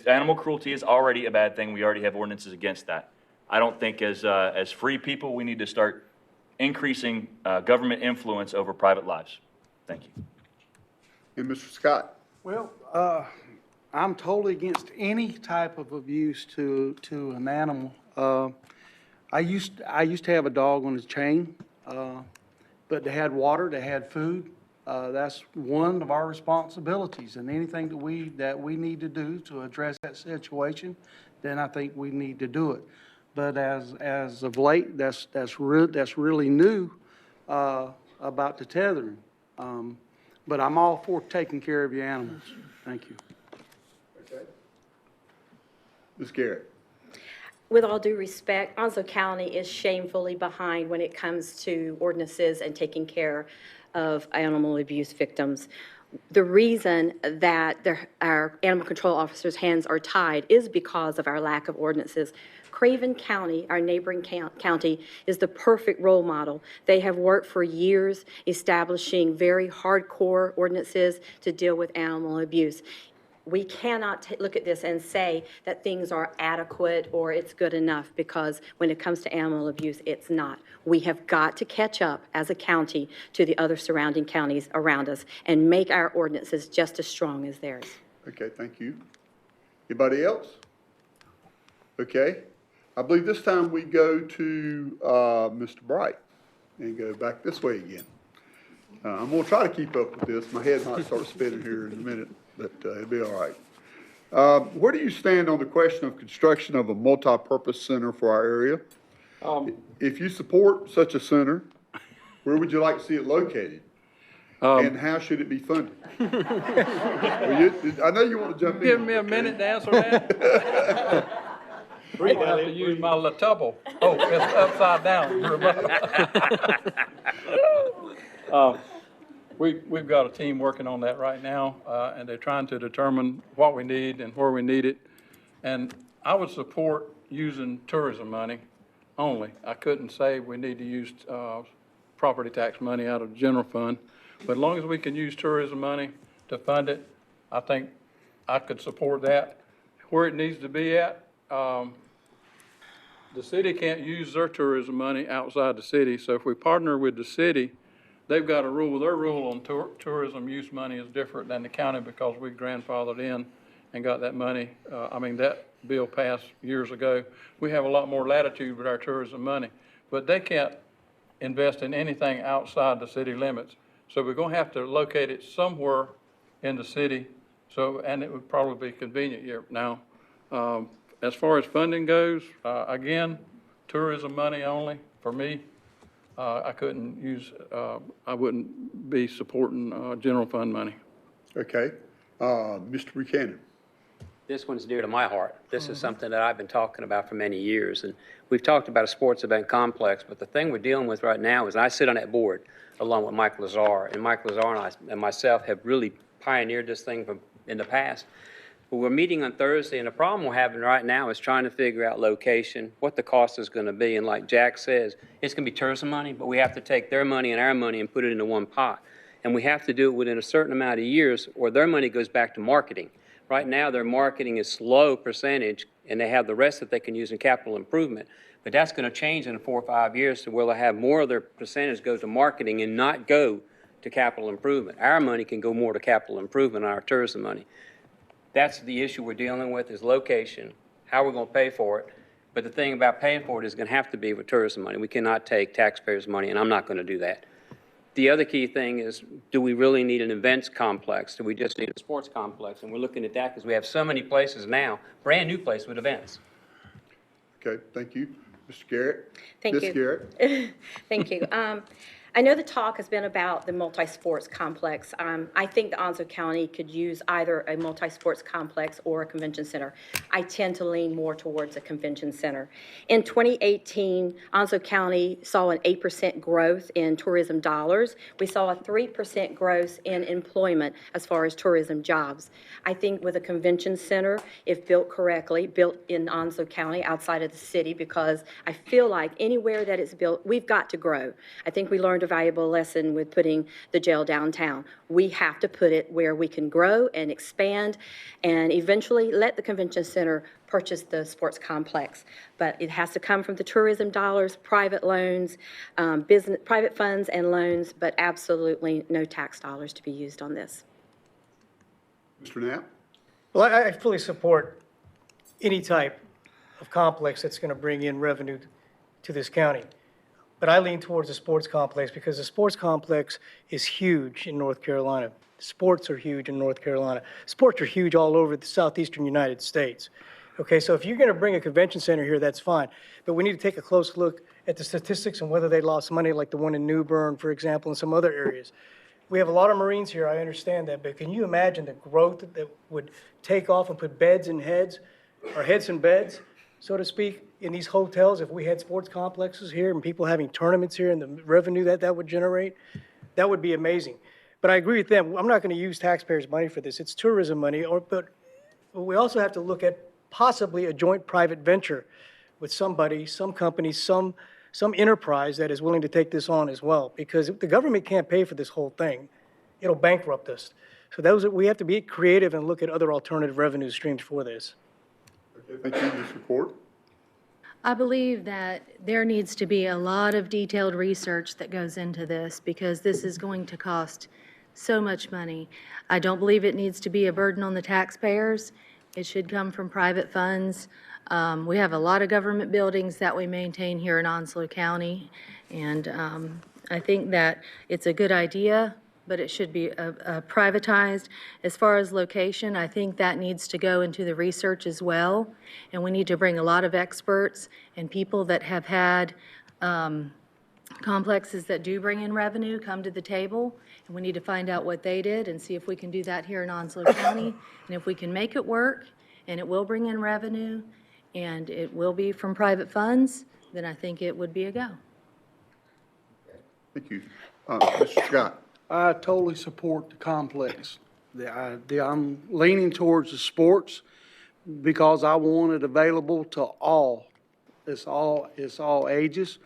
Animal cruelty is already a bad thing. We already have ordinances against that. I don't think as free people we need to start increasing government influence over private lives. Thank you. And Mr. Scott? Well, I'm totally against any type of abuse to an animal. I used to have a dog on a chain, but they had water, they had food. That's one of our responsibilities, and anything that we need to do to address that situation, then I think we need to do it. But as of late, that's really new about the tethering. But I'm all for taking care of your animals. Thank you. Okay. Ms. Garrett? With all due respect, Onslow County is shamefully behind when it comes to ordinances and taking care of animal abuse victims. The reason that our animal control officers' hands are tied is because of our lack of ordinances. Craven County, our neighboring county, is the perfect role model. They have worked for years establishing very hardcore ordinances to deal with animal abuse. We cannot look at this and say that things are adequate or it's good enough, because when it comes to animal abuse, it's not. We have got to catch up as a county to the other surrounding counties around us and make our ordinances just as strong as theirs. Okay, thank you. Anybody else? Okay. I believe this time we go to Mr. Bright and go back this way again. I'm going to try to keep up with this. My head might start spinning here in a minute, but it'll be all right. Where do you stand on the question of construction of a multi-purpose center for our area? If you support such a center, where would you like to see it located? And how should it be funded? I know you want to jump in. Give me a minute to answer that. I'm gonna have to use my latubble. Oh, it's upside down. We've got a team working on that right now, and they're trying to determine what we need and where we need it. And I would support using tourism money only. I couldn't say we need to use property tax money out of the general fund, but as long as we can use tourism money to fund it, I think I could support that. Where it needs to be at, the city can't use their tourism money outside the city, so if we partner with the city, they've got a rule. Their rule on tourism use money is different than the county because we grandfathered in and got that money. That bill passed years ago. We have a lot more latitude with our tourism money, but they can't invest in anything outside the city limits. So we're going to have to locate it somewhere in the city. And it would probably be convenient here. Now, as far as funding goes, again, tourism money only for me. I couldn't use, I wouldn't be supporting general fund money. Okay. Mr. Buchanan? This one's dear to my heart. This is something that I've been talking about for many years. And we've talked about a sports event complex, but the thing we're dealing with right now is I sit on that board along with Mike Lazar. And Mike Lazar and myself have really pioneered this thing in the past. But we're meeting on Thursday, and the problem we're having right now is trying to figure out location, what the cost is going to be. And like Jack says, it's going to be tourism money, but we have to take their money and our money and put it into one pot. And we have to do it within a certain amount of years, or their money goes back to marketing. Right now, their marketing is low percentage, and they have the rest that they can use in capital improvement. But that's going to change in 4 or 5 years to where they'll have more of their percentage go to marketing and not go to capital improvement. Our money can go more to capital improvement on our tourism money. That's the issue we're dealing with, is location, how we're going to pay for it. But the thing about paying for it is going to have to be with tourism money. We cannot take taxpayers' money, and I'm not going to do that. The other key thing is, do we really need an events complex? Do we just need a sports complex? And we're looking at that because we have so many places now, brand new places with events. Okay, thank you. Mr. Garrett? Thank you. Ms. Garrett? Thank you. I know the talk has been about the multi-sports complex. I think the Onslow County could use either a multi-sports complex or a convention center. I tend to lean more towards a convention center. In 2018, Onslow County saw an 8% growth in tourism dollars. We saw a 3% growth in employment as far as tourism jobs. I think with a convention center, if built correctly, built in Onslow County outside of the city, because I feel like anywhere that it's built, we've got to grow. I think we learned a valuable lesson with putting the jail downtown. We have to put it where we can grow and expand and eventually let the convention center purchase the sports complex. But it has to come from the tourism dollars, private loans, private funds and loans, but absolutely no tax dollars to be used on this. Mr. Knapp? Well, I fully support any type of complex that's going to bring in revenue to this county. But I lean towards the sports complex because the sports complex is huge in North Carolina. Sports are huge in North Carolina. Sports are huge all over the southeastern United States. Okay, so if you're going to bring a convention center here, that's fine. But we need to take a close look at the statistics and whether they lost money, like the one in New Bern, for example, and some other areas. We have a lot of Marines here, I understand that, but can you imagine the growth that would take off and put beds in heads, or heads in beds, so to speak, in these hotels if we had sports complexes here and people having tournaments here and the revenue that would generate? That would be amazing. But I agree with them. I'm not going to use taxpayers' money for this. It's tourism money, but we also have to look at possibly a joint private venture with somebody, some company, some enterprise that is willing to take this on as well, because the government can't pay for this whole thing. It'll bankrupt us. So we have to be creative and look at other alternative revenue streams for this. Okay, thank you. Ms. McCourt? I believe that there needs to be a lot of detailed research that goes into this because this is going to cost so much money. I don't believe it needs to be a burden on the taxpayers. It should come from private funds. We have a lot of government buildings that we maintain here in Onslow County, and I think that it's a good idea, but it should be privatized. As far as location, I think that needs to go into the research as well, and we need to bring a lot of experts and people that have had complexes that do bring in revenue come to the table, and we need to find out what they did and see if we can do that here in Onslow County. And if we can make it work, and it will bring in revenue, and it will be from private funds, then I think it would be a go. Thank you. Mr. Scott? I totally support the complex. I'm leaning towards the sports because I want it available to all. It's all ages.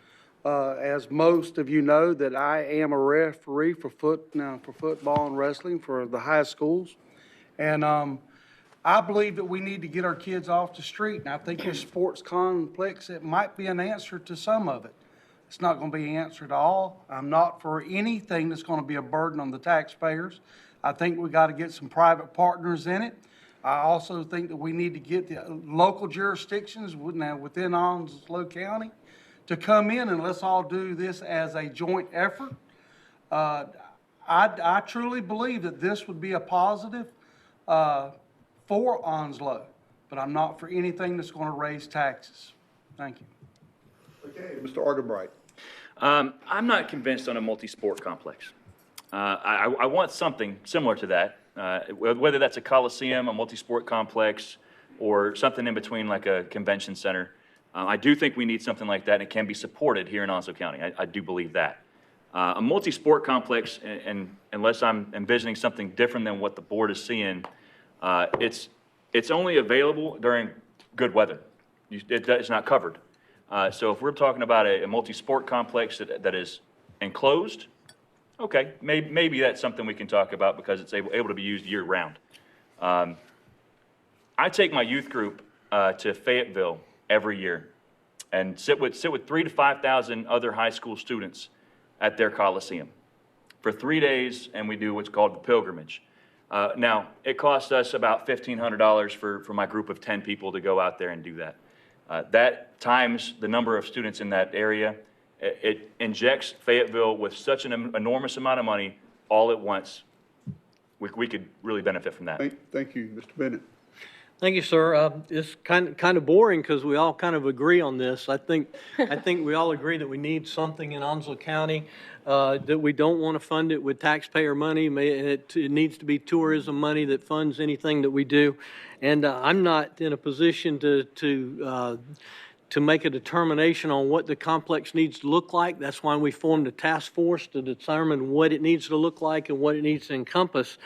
As most of you know, that I am a referee for football and wrestling for the high schools. And I believe that we need to get our kids off the street. And I think this sports complex, it might be an answer to some of it. It's not going to be an answer to all. I'm not for anything that's going to be a burden on the taxpayers. I think we got to get some private partners in it. I also think that we need to get the local jurisdictions within Onslow County to come in, and let's all do this as a joint effort. I truly believe that this would be a positive for Onslow, but I'm not for anything that's going to raise taxes. Thank you. Okay, Mr. Argenbright. I'm not convinced on a multi-sport complex. I want something similar to that, whether that's a coliseum, a multi-sport complex, or something in between like a convention center. I do think we need something like that, and it can be supported here in Onslow County. I do believe that. A multi-sport complex, and unless I'm envisioning something different than what the board is seeing, it's only available during good weather. It's not covered. So if we're talking about a multi-sport complex that is enclosed, okay, maybe that's something we can talk about because it's able to be used year-round. I take my youth group to Fayetteville every year and sit with 3,000 to 5,000 other high school students at their coliseum for 3 days, and we do what's called the pilgrimage. Now, it costs us about $1,500 for my group of 10 people to go out there and do that. That times the number of students in that area, it injects Fayetteville with such an enormous amount of money all at once. We could really benefit from that. Thank you, Mr. Bennett. Thank you, sir. It's kind of boring because we all kind of agree on this. I think we all agree that we need something in Onslow County, that we don't want to fund it with taxpayer money. It needs to be tourism money that funds anything that we do. And I'm not in a position to make a determination on what the complex needs to look like. That's why we formed a task force to determine what it needs to look like and what it needs to encompass.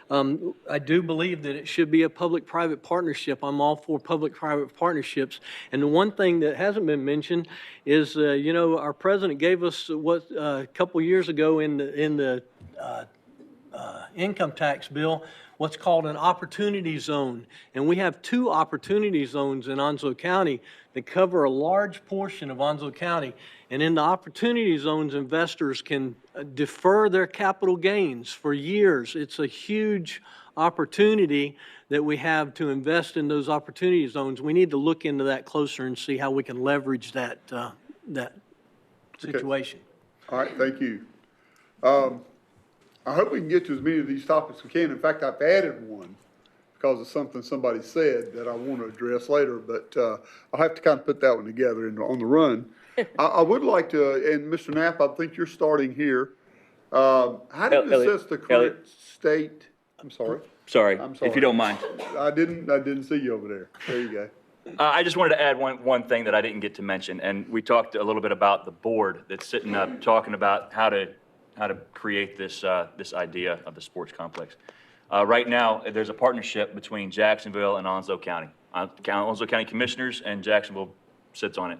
I do believe that it should be a public-private partnership. I'm all for public-private partnerships. And the one thing that hasn't been mentioned is, our president gave us a couple years ago in the income tax bill what's called an opportunity zone. And we have 2 opportunity zones in Onslow County that cover a large portion of Onslow County. And in the opportunity zones, investors can defer their capital gains for years. It's a huge opportunity that we have to invest in those opportunity zones. We need to look into that closer and see how we can leverage that situation. All right, thank you. I hope we can get to as many of these topics as we can. In fact, I've added one because of something somebody said that I want to address later, but I'll have to kind of put that one together on the run. I would like to, and Mr. Knapp, I think you're starting here. How do you assess the current state? I'm sorry. Sorry, I'm sorry. if you don't mind. I didn't see you over there. There you go. I just wanted to add one thing that I didn't get to mention, and we talked a little bit about the board that's sitting up talking about how to create this idea of the sports complex. Right now, there's a partnership between Jacksonville and Onslow County. Onslow County Commissioners and Jacksonville sits on it.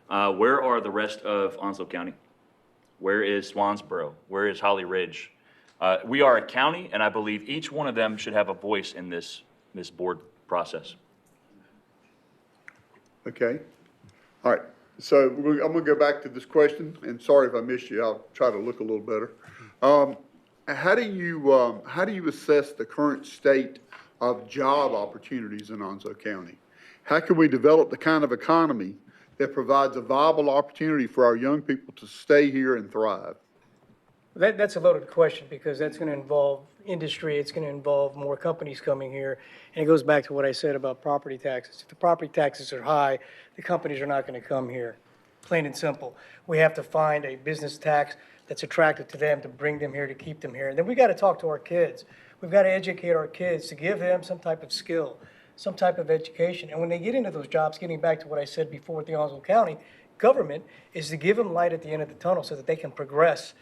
Where are the rest of Onslow County? Where is Swansboro? Where is Holly Ridge? We are a county, and I believe each one of them should have a voice in this board process. Okay. All right. So I'm going to go back to this question, and sorry if I missed you. I'll try to look a little better. How do you assess the current state of job opportunities in Onslow County? How can we develop the kind of economy that provides a viable opportunity for our young people to stay here and thrive? That's a loaded question because that's going to involve industry. It's going to involve more companies coming here. And it goes back to what I said about property taxes. If the property taxes are high, the companies are not going to come here. Plain and simple. We have to find a business tax that's attractive to them to bring them here, to keep them here. And then we got to talk to our kids. We've got to educate our kids to give them some type of skill, some type of education. And when they get into those jobs, getting back to what I said before with the Onslow County government, is to give them light at the end of the tunnel so that they can progress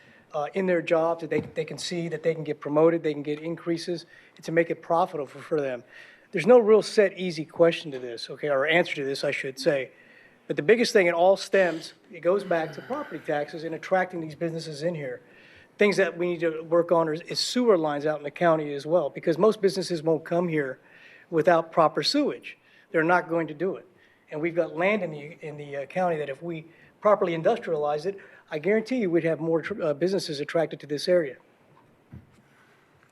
in their jobs, that they can see that they can get promoted, they can get increases, and to make it profitable for them. There's no real set, easy question to this, okay, or answer to this, I should say. But the biggest thing, it all stems, it goes back to property taxes and attracting these businesses in here. Things that we need to work on is sewer lines out in the county as well, because most businesses won't come here without proper sewage. They're not going to do it. And we've got land in the county that if we properly industrialize it, I guarantee you we'd have more businesses attracted to this area.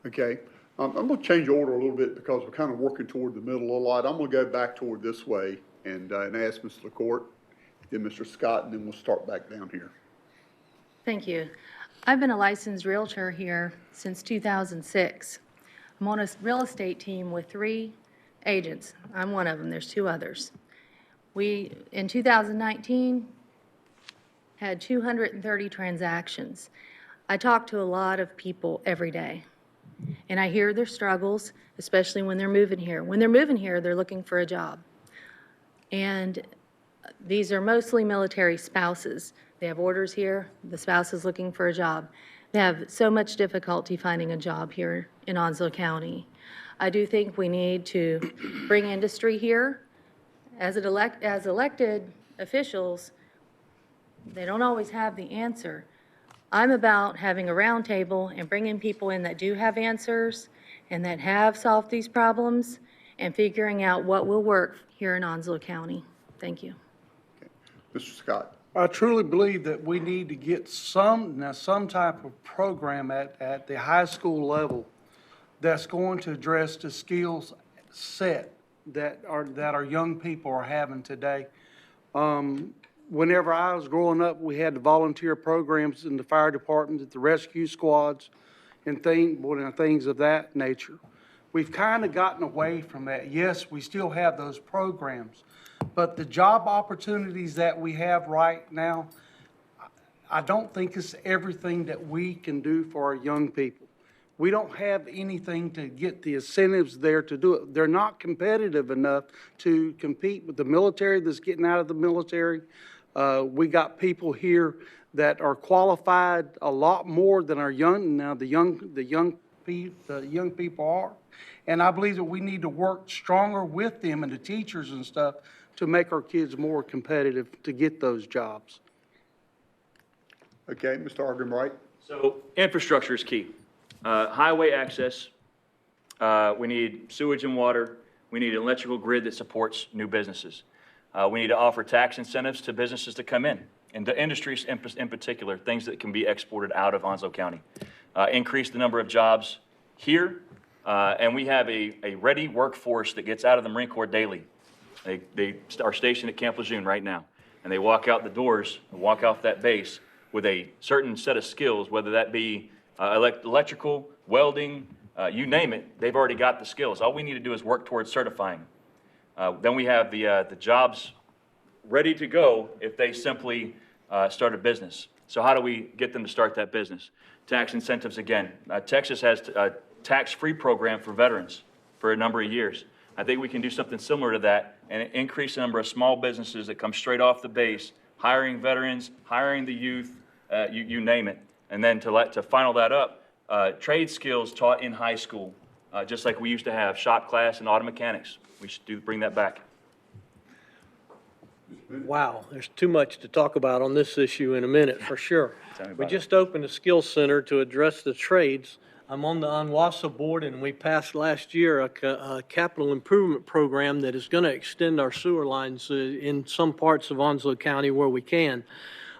Okay. I'm going to change order a little bit because we're kind of working toward the middle a lot. I'm going to go back toward this way and ask Mr. LaCourte, then Mr. Scott, and then we'll start back down here. Thank you. I've been a licensed realtor here since 2006. I'm on a real estate team with 3 agents. I'm one of them. There's 2 others. We, in 2019, had 230 transactions. I talk to a lot of people every day, and I hear their struggles, especially when they're moving here. When they're moving here, they're looking for a job. And these are mostly military spouses. They have orders here. The spouse is looking for a job. They have so much difficulty finding a job here in Onslow County. I do think we need to bring industry here. As elected officials, they don't always have the answer. I'm about having a roundtable and bringing people in that do have answers and that have solved these problems and figuring out what will work here in Onslow County. Thank you. Okay. Mr. Scott. I truly believe that we need to get some type of program at the high school level that's going to address the skills set that our young people are having today. Whenever I was growing up, we had the volunteer programs in the fire department, at the rescue squads, and things of that nature. We've kind of gotten away from that. Yes, we still have those programs, but the job opportunities that we have right now, I don't think it's everything that we can do for our young people. We don't have anything to get the incentives there to do it. They're not competitive enough to compete with the military that's getting out of the military. We got people here that are qualified a lot more than our the young people are. And I believe that we need to work stronger with them and the teachers and stuff to make our kids more competitive to get those jobs. Okay, Mr. Argenbright. So infrastructure is key. Highway access, We need sewage and water. We need an electrical grid that supports new businesses. We need to offer tax incentives to businesses to come in, and to industries in particular, things that can be exported out of Onslow County. Increase the number of jobs here, and we have a ready workforce that gets out of the Marine Corps daily. They are stationed at Camp Lejeune right now, and they walk out the doors, and walk off that base with a certain set of skills, whether that be electrical, welding, you name it, they've already got the skills. All we need to do is work towards certifying. Then we have the jobs ready to go if they simply start a business. So how do we get them to start that business? Tax incentives again. Texas has a tax-free program for veterans for a number of years. I think we can do something similar to that and increase the number of small businesses that come straight off the base, hiring veterans, hiring the youth, you name it. And then to final that up, trade skills taught in high school, just like we used to have shop class and auto mechanics. We should bring that back. Wow, there's too much to talk about on this issue in a minute, for sure. Tell me We about just opened a skills center to address the trades. I'm on the Onslow board, and we passed last year a capital improvement program that is going to extend our sewer lines in some parts of Onslow County where we can.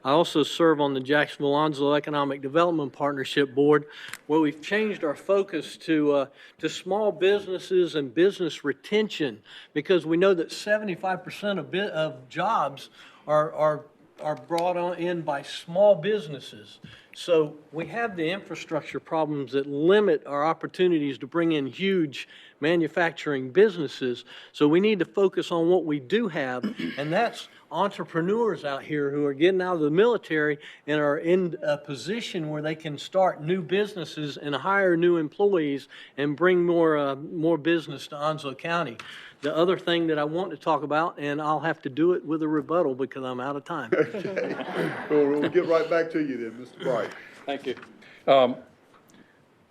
I also serve on the Jacksonville Onslow Economic Development Partnership Board, where we've changed our focus to small businesses and business retention, because we know that 75% of jobs are brought in by small businesses. So we have the infrastructure problems that limit our opportunities to bring in huge manufacturing businesses. So we need to focus on what we do have, and that's entrepreneurs out here who are getting out of the military and are in a position where they can start new businesses and hire new employees and bring more business to Onslow County. The other thing that I want to talk about, and I'll have to do it with a rebuttal because I'm out of time. We'll get right back to you then, Mr. Bright. Thank you.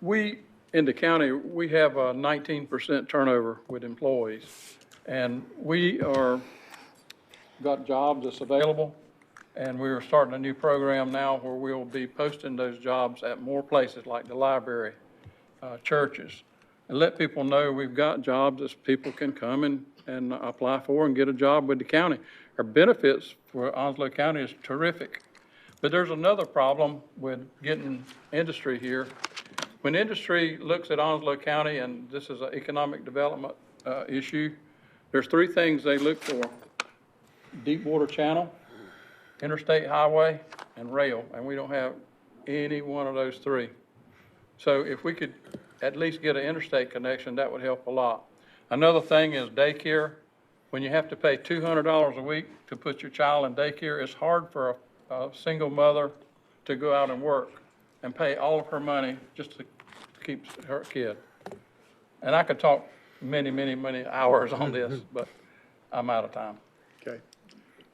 We, in the county, we have a 19% turnover with employees. And we got jobs that's available, and we are starting a new program now where we'll be posting those jobs at more places like the library, churches, and let people know we've got jobs that people can come and apply for and get a job with the county. Our benefits for Onslow County is terrific. But there's another problem with getting industry here. When industry looks at Onslow County, and this is an economic development issue, there's three things they look for: deep water channel, interstate highway, and rail, and we don't have any one of those three. So if we could at least get an interstate connection, that would help a lot. Another thing is daycare. When you have to pay $200 a week to put your child in daycare, it's hard for a single mother to go out and work and pay all of her money just to keep her kid. And I could talk many, many, many hours on this, but I'm out of time. Okay.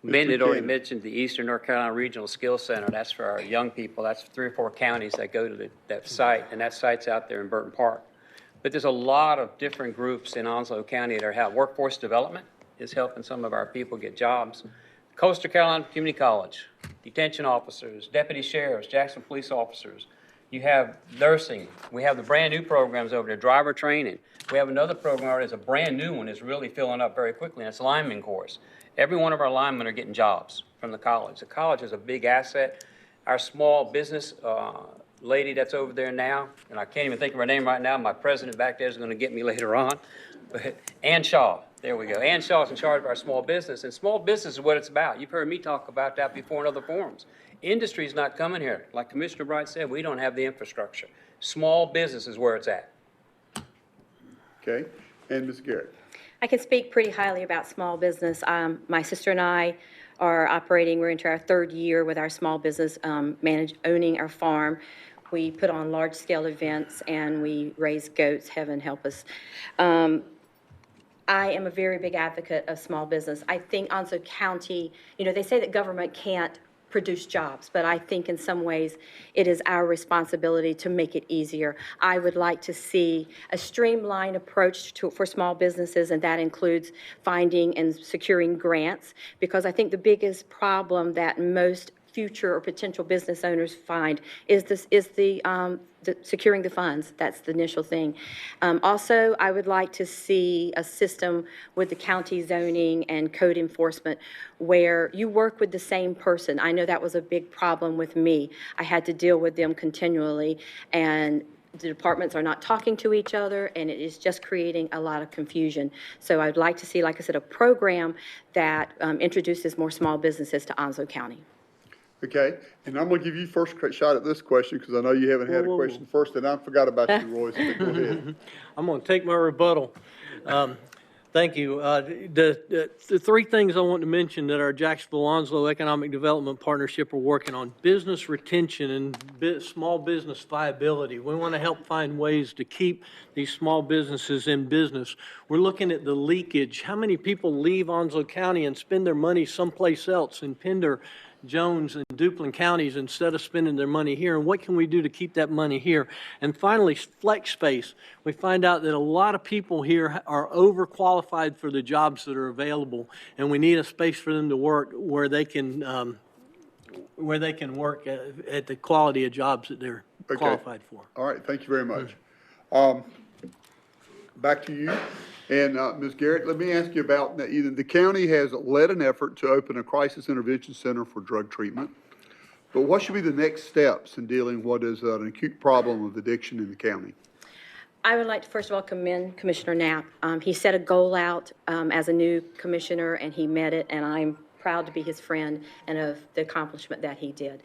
Ben had Mr. already Cannon. mentioned the Eastern North Carolina Regional Skills Center. That's for our young people. That's 3 or 4 counties that go to that site, and that site's out there in Burton Park. But there's a lot of different groups in Onslow County that have workforce development is helping some of our people get jobs. Coastal Carolina Community College, detention officers, deputy sheriffs, Jackson police officers. You have nursing. We have the brand new programs over there, driver training. We have another program that's a brand new one, is really filling up very quickly, and it's lineman course. Every one of our linemen are getting jobs from the college. The college is a big asset. Our small business lady that's over there now, and I can't even think of her name right now. My president back there is going to get me later on. But Ann Shaw, there we go. Ann Shaw is in charge of our small business, and small business is what it's about. You've heard me talk about that before in other forums. Industry is not coming here. Like Commissioner Bright said, we don't have the infrastructure. Small business is where it's at. Okay, and Ms. Garrett. I can speak pretty highly about small business. My sister and I are operating, we're into our 3rd year with our small business, owning our farm. We put on large-scale events, and we raise goats, heaven help us. I am a very big advocate of small business. I think Onslow County, they say that government can't produce jobs, but I think in some ways it is our responsibility to make it easier. I would like to see a streamlined approach for small businesses, and that includes finding and securing grants, because I think the biggest problem that most future or potential business owners find is the securing the funds. That's the initial thing. Also, I would like to see a system with the county zoning and code enforcement where you work with the same person. I know that was a big problem with me. I had to deal with them continually, and the departments are not talking to each other, and it is just creating a lot of confusion. So I'd like to see, like I said, a program that introduces more small businesses to Onslow County. Okay, and I'm gonna give you first shot at this question, because I know you haven't had a question first, and I forgot about you, Roy, so go ahead. I'm going to take my rebuttal. Thank you. The three things I want to mention that our Jacksonville Onslow Economic Development Partnership are working on: business retention and small business viability. We want to help find ways to keep these small businesses in business. We're looking at the leakage. How many people leave Onslow County and spend their money someplace else in Pender, Jones, and Duplin counties instead of spending their money here, and what can we do to keep that money here? And finally, flex space. We find out that a lot of people here are overqualified for the jobs that are available, and we need a space for them to work where they can work at the quality of jobs that they're qualified for. All right, thank you very much. Back to you. And Ms. Garrett, let me ask you about, the county has led an effort to open a crisis intervention center for drug treatment. But what should be the next steps in dealing with what is an acute problem of addiction in the county? I would like to first of all commend Commissioner Knapp. He set a goal out as a new commissioner, and he met it, and I'm proud to be his friend and of the accomplishment that he did.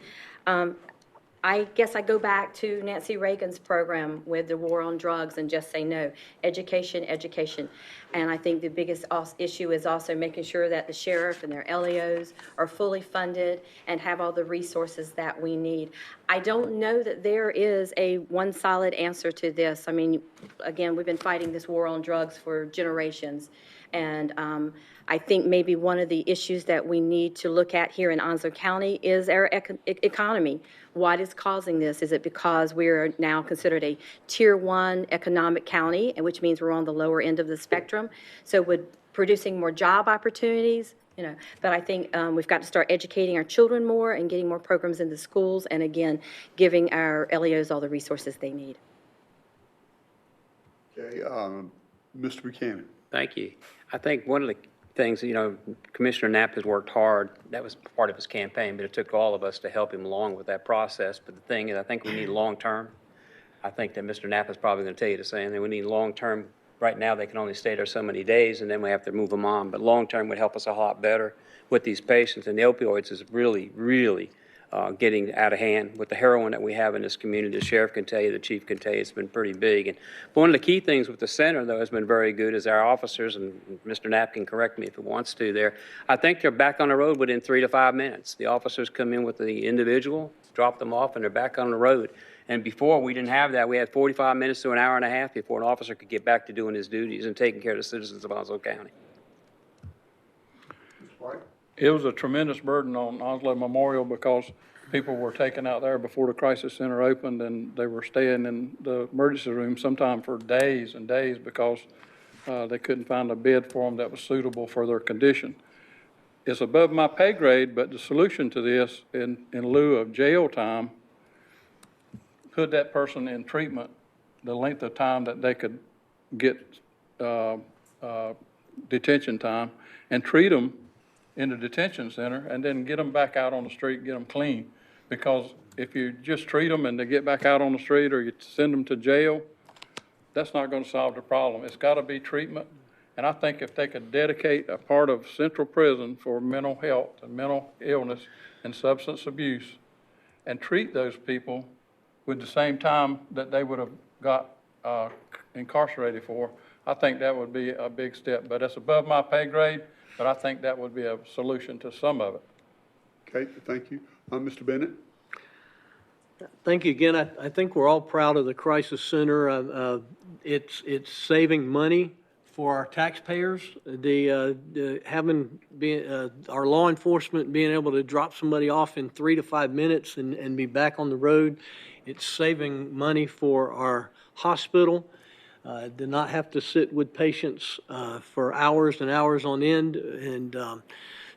I guess I go back to Nancy Reagan's program with the war on drugs and just say no. Education, education. And I think the biggest issue is also making sure that the sheriff and their LEOs are fully funded and have all the resources that we need. I don't know that there is a one solid answer to this. I mean, again, we've been fighting this war on drugs for generations. And I think maybe one of the issues that we need to look at here in Onslow County is our economy. What is causing this? Is it because we are now considered a Tier 1 economic county, which means we're on the lower end of the spectrum? So with producing more job opportunities, but I think we've got to start educating our children more and getting more programs into schools, and again, giving our LEOs all the resources they need. Okay, Mr. Buchanan. Thank you. I think one of the things, Commissioner Knapp has worked hard. That was part of his campaign, but it took all of us to help him along with that process. But the thing is, I think we need long-term. I think that Mr. Knapp is probably going to tell you the same thing. We need long-term. Right now, they can only stay there so many days, and then we have to move them on. But long-term would help us a lot better with these patients. And the opioids is really, really getting out of hand. With the heroin that we have in this community, the sheriff can tell you, the chief can tell you, it's been pretty big. And one of the key things with the center, though, has been very good is our officers, and Mr. Knapp can correct me if he wants to there, I think they're back on the road within 3 to 5 minutes. The officers come in with the individual, drop them off, and they're back on the road. And before, we didn't have that. We had 45 minutes to an hour and a half before an officer could get back to doing his duties and taking care of the citizens of Onslow County. It was a tremendous burden on Onslow Memorial because people were taken out there before the crisis center opened, and they were staying in the emergency room sometime for days and days because they couldn't find a bed for them that was suitable for their condition. It's above my pay grade, but the solution to this, in lieu of jail time, put that person in treatment the length of time that they could get detention time, and treat them in the detention center, and then get them back out on the street, get them clean. Because if you just treat them and they get back out on the street, or you send them to jail, that's not going to solve the problem. It's got to be treatment. And I think if they could dedicate a part of Central Prison for mental health and mental illness and substance abuse, and treat those people with the same time that they would have got incarcerated for, I think that would be a big step. But that's above my pay grade, but I think that would be a solution to some of it. Okay, thank you. Mr. Bennett? Thank you again. I think we're all proud of the Crisis Center. It's saving money for our taxpayers. Our law enforcement being able to drop somebody off in 3 to 5 minutes and be back on the road. It's saving money for our hospital. Do not have to sit with patients for hours and hours on end. And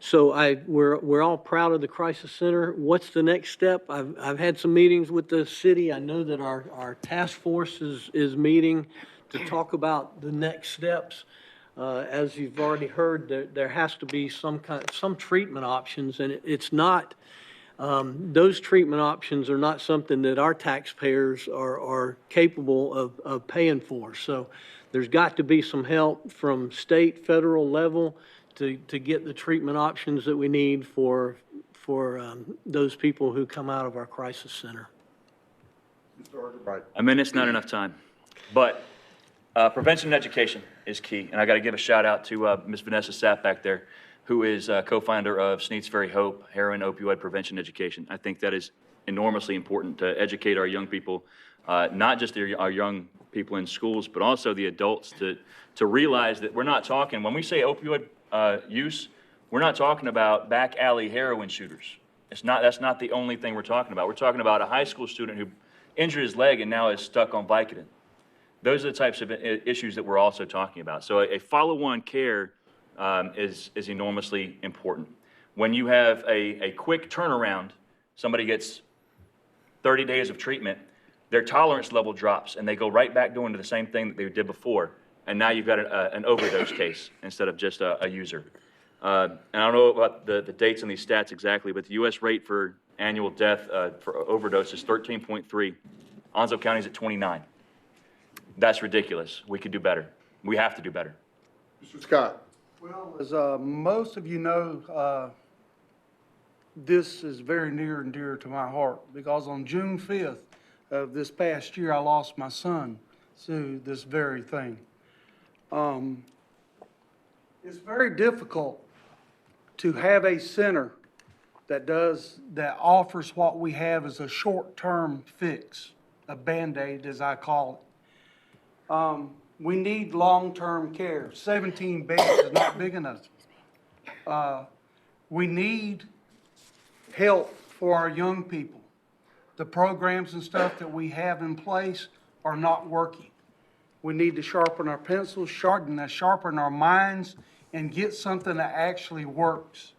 So we're all proud of the crisis center. What's the next step? I've had some meetings with the city. I know that our task force is meeting to talk about the next steps. As you've already heard, there has to be some treatment options, and it's not, those treatment options are not something that our taxpayers are capable of paying for. So there's got to be some help from state, federal level to get the treatment options that we need for those people who come out of our crisis center. Right. I mean, it's not enough time, but prevention and education is key. And I got to give a shout out to Ms. Vanessa Sapp back there, who is co-founder of Sneed's Ferry Hope, Heroin Opioid Prevention Education. I think that is enormously important to educate our young people, not just our young people in schools, but also the adults to realize that we're not talking, when we say opioid use, we're not talking about back alley heroin shooters. That's not the only thing we're talking about. We're talking about a high school student who injured his leg and now is stuck on Vicodin. Those are the types of issues that we're also talking about. So a follow-on care is enormously important. When you have a quick turnaround, somebody gets 30 days of treatment, their tolerance level drops and they go right back doing the same thing that they did before. And now you've got an overdose case instead of just a user. And I don't know about the dates and these stats exactly, but the U.S. rate for annual death for overdose is 13.3. Onslow County is at 29. That's ridiculous. We could do better. We have to do better. Mr. Scott? Well, as most of you know, this is very near and dear to my heart because on June 5th of this past year, I lost my son to this very thing. It's very difficult to have a center that offers what we have as a short-term fix, a Band-Aid, as I call it. We need long-term care. 17 beds is not big enough. We need help for our young people. The programs and stuff that we have in place are not working. We need to sharpen our pencils, sharpen our minds, and get something that actually works.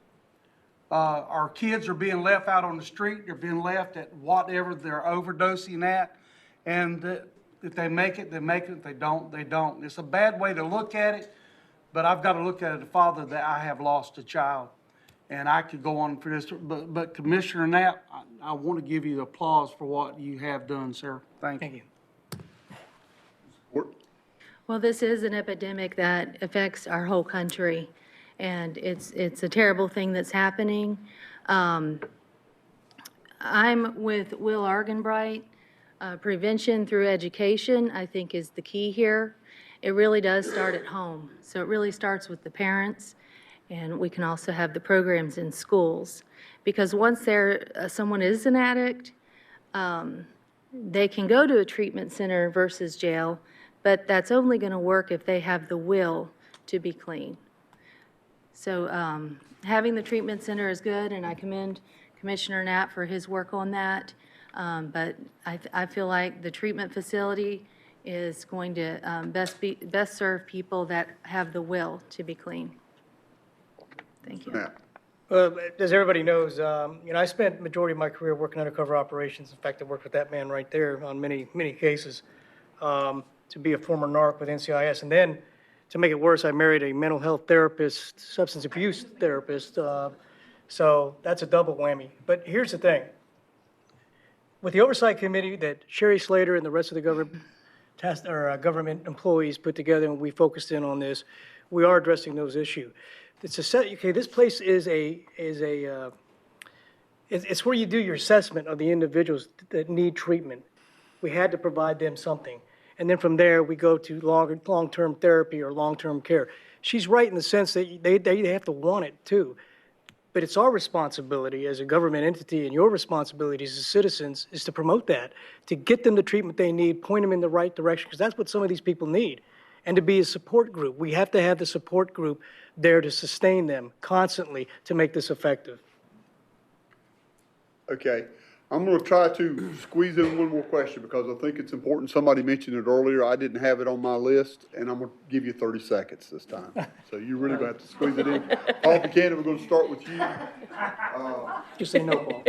Our kids are being left out on the street. They're being left at whatever they're overdosing at. And if they make it, they make it. If they don't, they don't. It's a bad way to look at it, but I've got to look at it as a father that I have lost a child. And I could go on for this, but Commissioner Knapp, I want to give you applause for what you have done, sir. Thank you. Well, this is an epidemic that affects our whole country, and it's a terrible thing that's happening. I'm with Will Arganbright. Prevention through education, I think, is the key here. It really does start at home. So it really starts with the parents, and we can also have the programs in schools. Because once someone is an addict, they can go to a treatment center versus jail, but that's only going to work if they have the will to be clean. So having the treatment center is good, and I commend Commissioner Knapp for his work on that. But I feel like the treatment facility is going to best serve people that have the will to be clean. Thank you. As everybody knows, I spent the majority of my career working undercover operations. In fact, I worked with that man right there on many, many cases. To be a former narc with NCIS. And then, to make it worse, I married a mental health therapist, substance abuse therapist. So that's a double whammy. But here's the thing. With the oversight committee that Sherry Slater and the rest of the government employees put together, and we focused in on this, we are addressing those issues. This place is it's where you do your assessment of the individuals that need treatment. We had to provide them something. And then from there, we go to long-term therapy or long-term care. She's right in the sense that they have to want it too. But it's our responsibility as a government entity and your responsibility as citizens is to promote that, to get them the treatment they need, point them in the right direction, because that's what some of these people need. And to be a support group. We have to have the support group there to sustain them constantly to make this effective. Okay. I'm going to try to squeeze in one more question because I think it's important. Somebody mentioned it earlier. I didn't have it on my list, and I'm going to give you 30 seconds this time. So you really going to have to squeeze it in. Paul Buchanan, we're going to start with you. Just say no, Paul.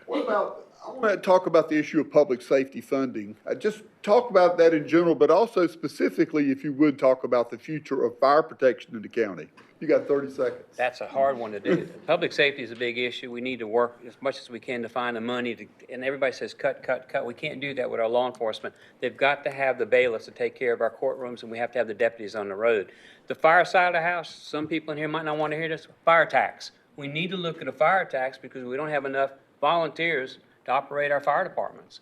What about, I want to talk about the issue of public safety funding. Just talk about that in general, but also specifically, if you would, talk about the future of fire protection in the county. You got 30 seconds. That's a hard one to do. Public safety is a big issue. We need to work as much as we can to find the money to, and everybody says cut, cut, cut. We can't do that with our law enforcement. They've got to have the bailiffs to take care of our courtrooms, and we have to have the deputies on the road. The fire side of the house, some people in here might not want to hear this, fire tax. We need to look at a fire tax because we don't have enough volunteers to operate our fire departments.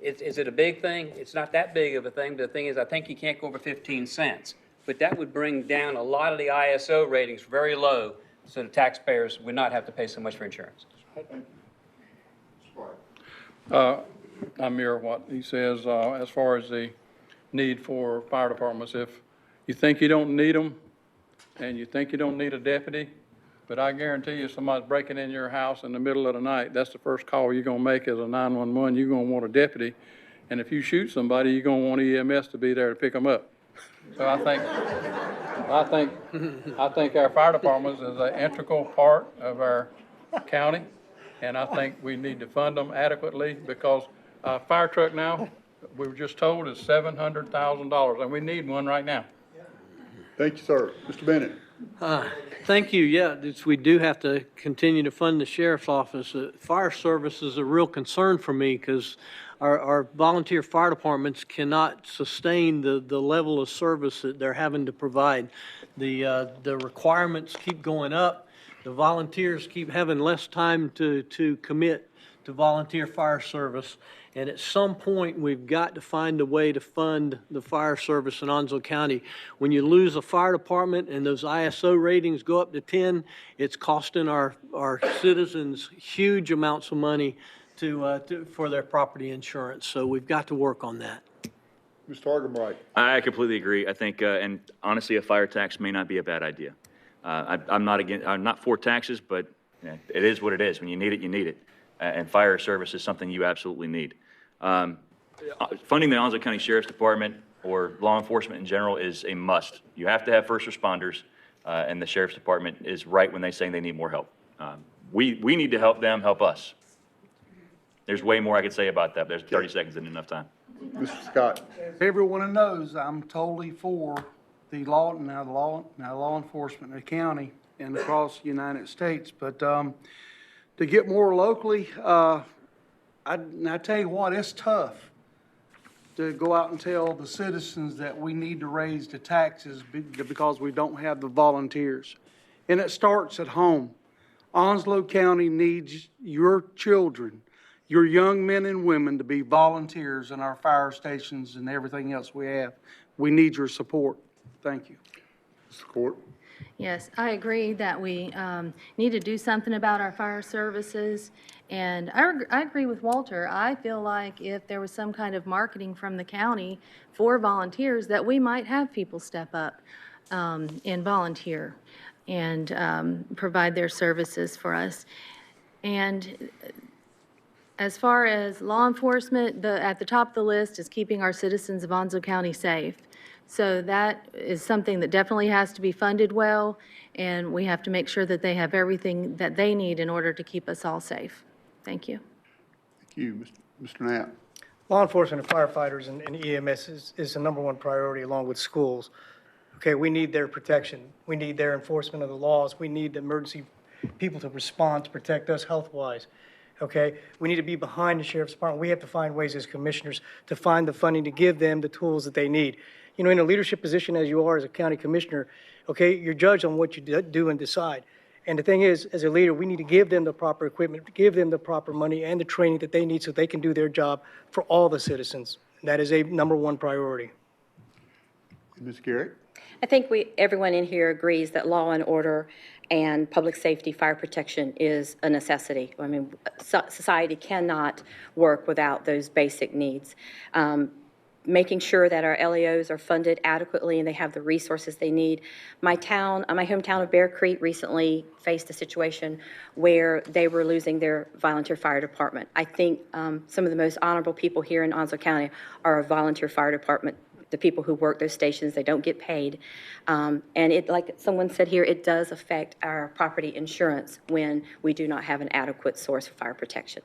Is it a big thing? It's not that big of a thing, but the thing is, I think you can't go over 15 cents. But that would bring down a lot of the ISO ratings very low, so the taxpayers would not have to pay so much for insurance. I mirror what he says, as far as the need for fire departments. If you think you don't need them, and you think you don't need a deputy, but I guarantee you, somebody's breaking in your house in the middle of the night, that's the first call you're gonna make as a 911. You're gonna want a deputy, and if you shoot somebody, you're gonna want EMS to be there to pick them up. So I think our fire departments is an integral part of our county, and I think we need to fund them adequately because a fire truck now, we were just told, is $700,000, and we need one right now. Thank you, sir. Mr. Bennett. Thank you. Yeah, we do have to continue to fund the sheriff's office. Fire service is a real concern for me because our volunteer fire departments cannot sustain the level of service that they're having to provide. The requirements keep going up. The volunteers keep having less time to commit to volunteer fire service. And at some point, we've got to find a way to fund the fire service in Onslow County. When you lose a fire department and those ISO ratings go up to 10, it's costing our citizens huge amounts of money for their property insurance. So we've got to work on that. Mr. Argenbright. I completely agree. I think, and honestly, a fire tax may not be a bad idea. I'm not for taxes, but it is what it is. When you need it, you need it. And fire service is something you absolutely need. Funding the Onslow County Sheriff's Department or law enforcement in general is a must. You have to have first responders, and the Sheriff's Department is right when they say they need more help. We need to help them help us. There's way more I could say about that, but there's 30 seconds isn't enough time. Mr. Scott. Everyone knows I'm totally for the law enforcement in the county and across the United States. But to get more locally, I tell you what, it's tough to go out and tell the citizens that we need to raise the taxes because we don't have the volunteers. And it starts at home. Onslow County needs your children, your young men and women to be volunteers in our fire stations and everything else we have. We need your support. Thank you. Mr. Court. Yes, I agree that we need to do something about our fire services. And I agree with Walter. I feel like if there was some kind of marketing from the county for volunteers, that we might have people step up and volunteer and provide their services for us. And as far as law enforcement, at the top of the list is keeping our citizens of Onslow County safe. So that is something that definitely has to be funded well, and we have to make sure that they have everything that they need in order to keep us all safe. Thank you. Thank you. Mr. Knapp. Law enforcement and firefighters and EMS is the number one priority along with schools. Okay, we need their protection. We need their enforcement of the laws. We need the emergency people to respond to protect us health-wise. Okay, we need to be behind the sheriff's department. We have to find ways as commissioners to find the funding to give them the tools that they need. You know, in a leadership position as you are as a county commissioner, okay, you're judged on what you do and decide. And the thing is, as a leader, we need to give them the proper equipment, give them the proper money and the training that they need so they can do their job for all the citizens. That is a number one priority. Ms. Garrett. I think everyone in here agrees that law and order and public safety, fire protection is a necessity. I mean, society cannot work without those basic needs. making sure that our LEOs are funded adequately and they have the resources they need. My hometown of Bear Creek recently faced a situation where they were losing their volunteer fire department. I think some of the most honorable people here in Onslow County are a volunteer fire department. The people who work those stations, they don't get paid. And it, like someone said here, it does affect our property insurance when we do not have an adequate source for fire protection.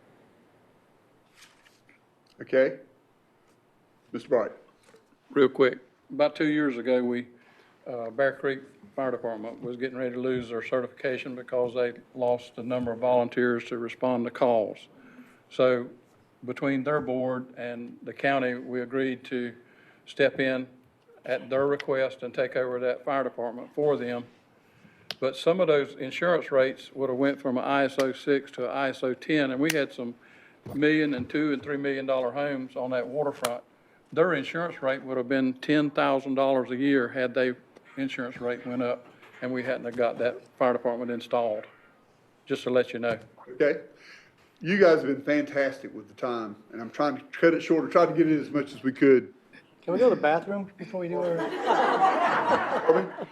Okay? Mr. Bright? Real quick, about 2 years ago, Bear Creek Fire Department was getting ready to lose their certification because they lost the number of volunteers to respond to calls. So between their board and the county, we agreed to step in at their request and take over that fire department for them. But some of those insurance rates would have went from an ISO 6 to an ISO 10, and we had some $1 million and $2 and $3 million homes on that waterfront. Their insurance rate would have been $10,000 a year had their insurance rate went up and we hadn't have got that fire department installed, just to let you know. Okay? You guys have been fantastic with the time, and I'm trying to cut it short, or try to get in as much as we could. Can we go to the bathroom before we do our?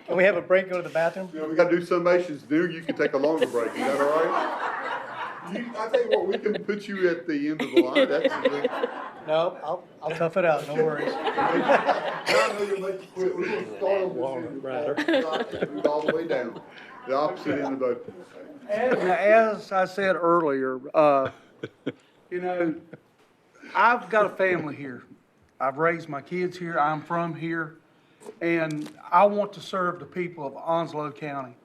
Can we have a break, go to the bathroom? You know, we gotta do summations, then you can take a longer break, is that all right? I tell you what, we can put you at the end of the line, that's. No, I'll tough it out, no worries. I know you'll make you quit. We're gonna start over all the way down, the opposite end of the boat. As I said earlier, you know, I've got a family here. I've raised my kids here. I'm from here. And I want to serve the people of Onslow County.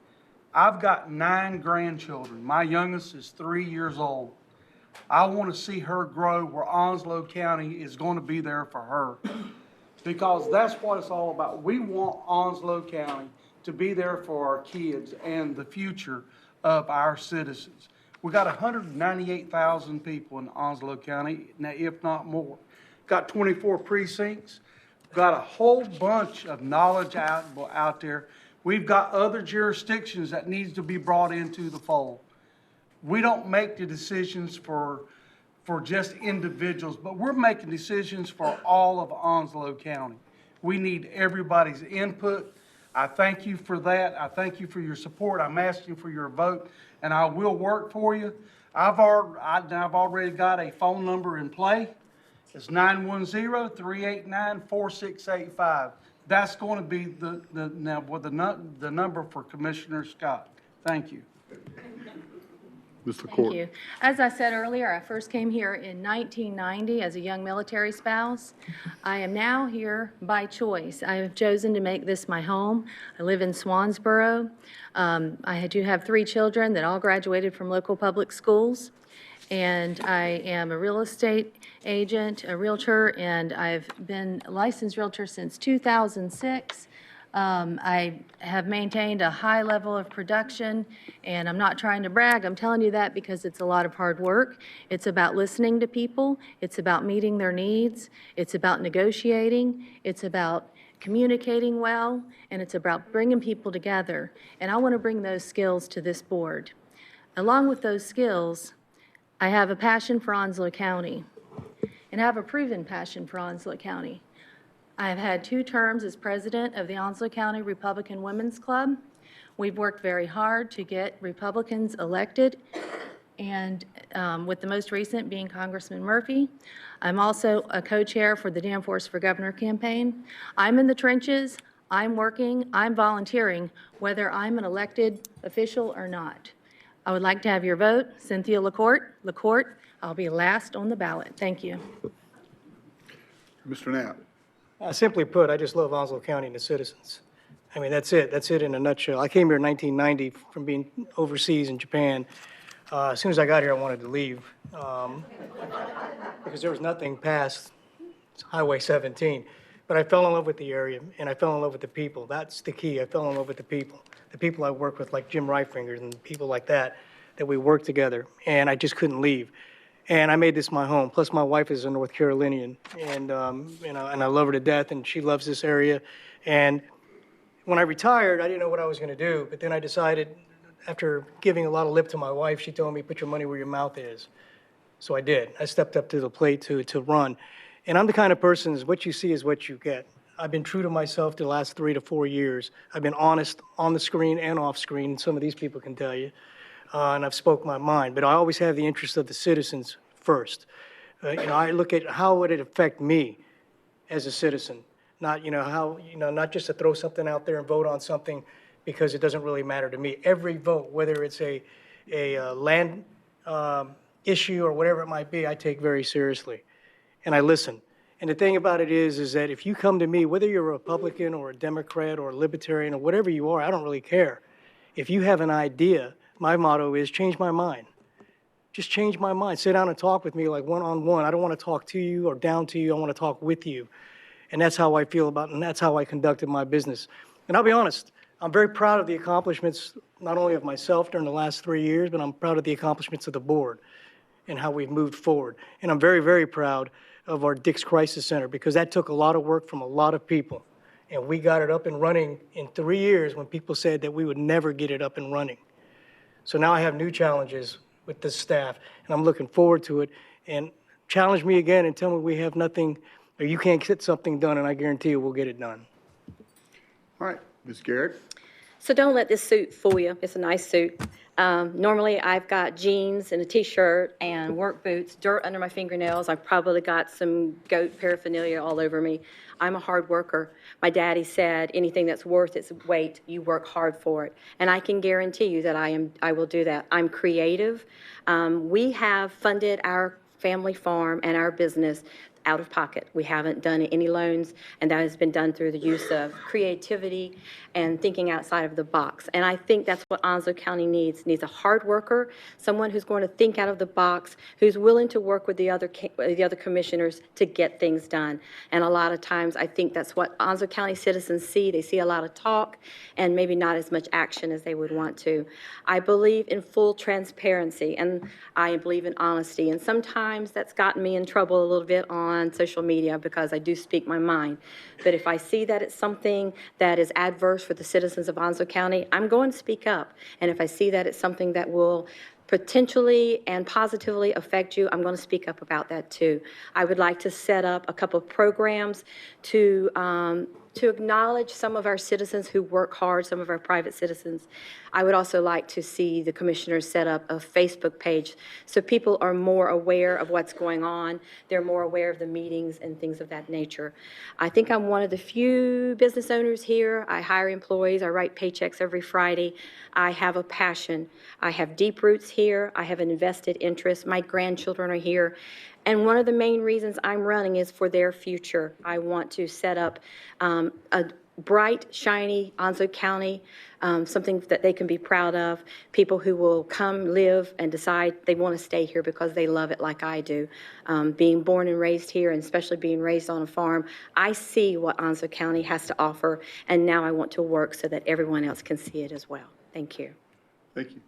I've got 9 grandchildren. My youngest is 3 years old. I want to see her grow where Onslow County is going to be there for her. Because that's what it's all about. We want Onslow County to be there for our kids and the future of our citizens. We got 198,000 people in Onslow County, if not more. Got 24 precincts. Got a whole bunch of knowledge out there. We've got other jurisdictions that needs to be brought into the fold. We don't make the decisions for just individuals, but we're making decisions for all of Onslow County. We need everybody's input. I thank you for that. I thank you for your support. I'm asking for your vote, and I will work for you. I've already got a phone number in play. It's 910-389-4685. That's going to be the number for Commissioner Scott. Thank you. Mr. Court. Thank you. As I said earlier, I first came here in 1990 as a young military spouse. I am now here by choice. I have chosen to make this my home. I live in Swansboro. I do have 3 children that all graduated from local public schools. And I am a real estate agent, a realtor, and I've been a licensed realtor since 2006. I have maintained a high level of production, and I'm not trying to brag. I'm telling you that because it's a lot of hard work. It's about listening to people. It's about meeting their needs. It's about negotiating. It's about communicating well, and it's about bringing people together. And I want to bring those skills to this board. Along with those skills, I have a passion for Onslow County, and I have a proven passion for Onslow County. I have had 2 terms as president of the Onslow County Republican Women's Club. We've worked very hard to get Republicans elected, and with the most recent being Congressman Murphy. I'm also a co-chair for the Danforth for Governor campaign. I'm in the trenches, I'm working, I'm volunteering, whether I'm an elected official or not. I would like to have your vote. Cynthia LaCourte. I'll be last on the ballot. Thank you. Mr. Knapp. Simply put, I just love Onslow County and the citizens. I mean, that's it. That's it in a nutshell. I came here in 1990 from being overseas in Japan. As soon as I got here, I wanted to leave because there was nothing past Highway 17. But I fell in love with the area, and I fell in love with the people. That's the key. I fell in love with the people. The people I work with, like Jim Reifingers and people like that we work together. And I just couldn't leave. And I made this my home. Plus, my wife is a North Carolinian, and and I love her to death, and she loves this area. And when I retired, I didn't know what I was going to do. But then I decided, after giving a lot of lip to my wife, she told me, put your money where your mouth is. So I did. I stepped up to the plate to run. And I'm the kind of person, is what you see is what you get. I've been true to myself the last 3 to 4 years. I've been honest on the screen and off screen, and some of these people can tell you. And I've spoke my mind, but I always have the interest of the citizens first. I look at how would it affect me as a citizen, not, not just to throw something out there and vote on something because it doesn't really matter to me. Every vote, whether it's a land issue or whatever it might be, I take very seriously, and I listen. And the thing about it is that if you come to me, whether you're a Republican or a Democrat or a Libertarian or whatever you are, I don't really care. If you have an idea, my motto is change my mind. Just change my mind. Sit down and talk with me like one-on-one. I don't want to talk to you or down to you. I want to talk with you. And that's how I feel about it, and that's how I conducted my business. And I'll be honest, I'm very proud of the accomplishments, not only of myself during the last 3 years, but I'm proud of the accomplishments of the board and how we've moved forward. And I'm very, very proud of our Dix Crisis Center, because that took a lot of work from a lot of people. And we got it up and running in 3 years when people said that we would never get it up and running. So now I have new challenges with the staff, and I'm looking forward to it. And challenge me again and tell me we have nothing, or you can't get something done, and I guarantee you we'll get it done. All right, Ms. Garrett? So don't let this suit fool you. It's a nice suit. Normally, I've got jeans and a T-shirt and work boots, dirt under my fingernails. I've probably got some goat paraphernalia all over me. I'm a hard worker. My daddy said, anything that's worth its weight, you work hard for it. And I can guarantee you that I will do that. I'm creative. We have funded our family farm and our business out of pocket. We haven't done any loans, and that has been done through the use of creativity and thinking outside of the box. And I think that's what Onslow County needs a hard worker, someone who's going to think out of the box, who's willing to work with the other commissioners to get things done. And a lot of times, I think that's what Onslow County citizens see. They see a lot of talk and maybe not as much action as they would want to. I believe in full transparency, and I believe in honesty. And sometimes that's gotten me in trouble a little bit on social media because I do speak my mind. But if I see that it's something that is adverse for the citizens of Onslow County, I'm going to speak up. And if I see that it's something that will potentially and positively affect you, I'm going to speak up about that too. I would like to set up a couple of programs to acknowledge some of our citizens who work hard, some of our private citizens. I would also like to see the commissioners set up a Facebook page so people are more aware of what's going on. They're more aware of the meetings and things of that nature. I think I'm one of the few business owners here. I hire employees. I write paychecks every Friday. I have a passion. I have deep roots here. I have an invested interest. My grandchildren are here. And one of the main reasons I'm running is for their future. I want to set up a bright, shiny Onslow County, something that they can be proud of, people who will come live and decide they want to stay here because they love it like I do. Being born and raised here, and especially being raised on a farm, I see what Onslow County has to offer, and now I want to work so that everyone else can see it as well. Thank you. Thank you.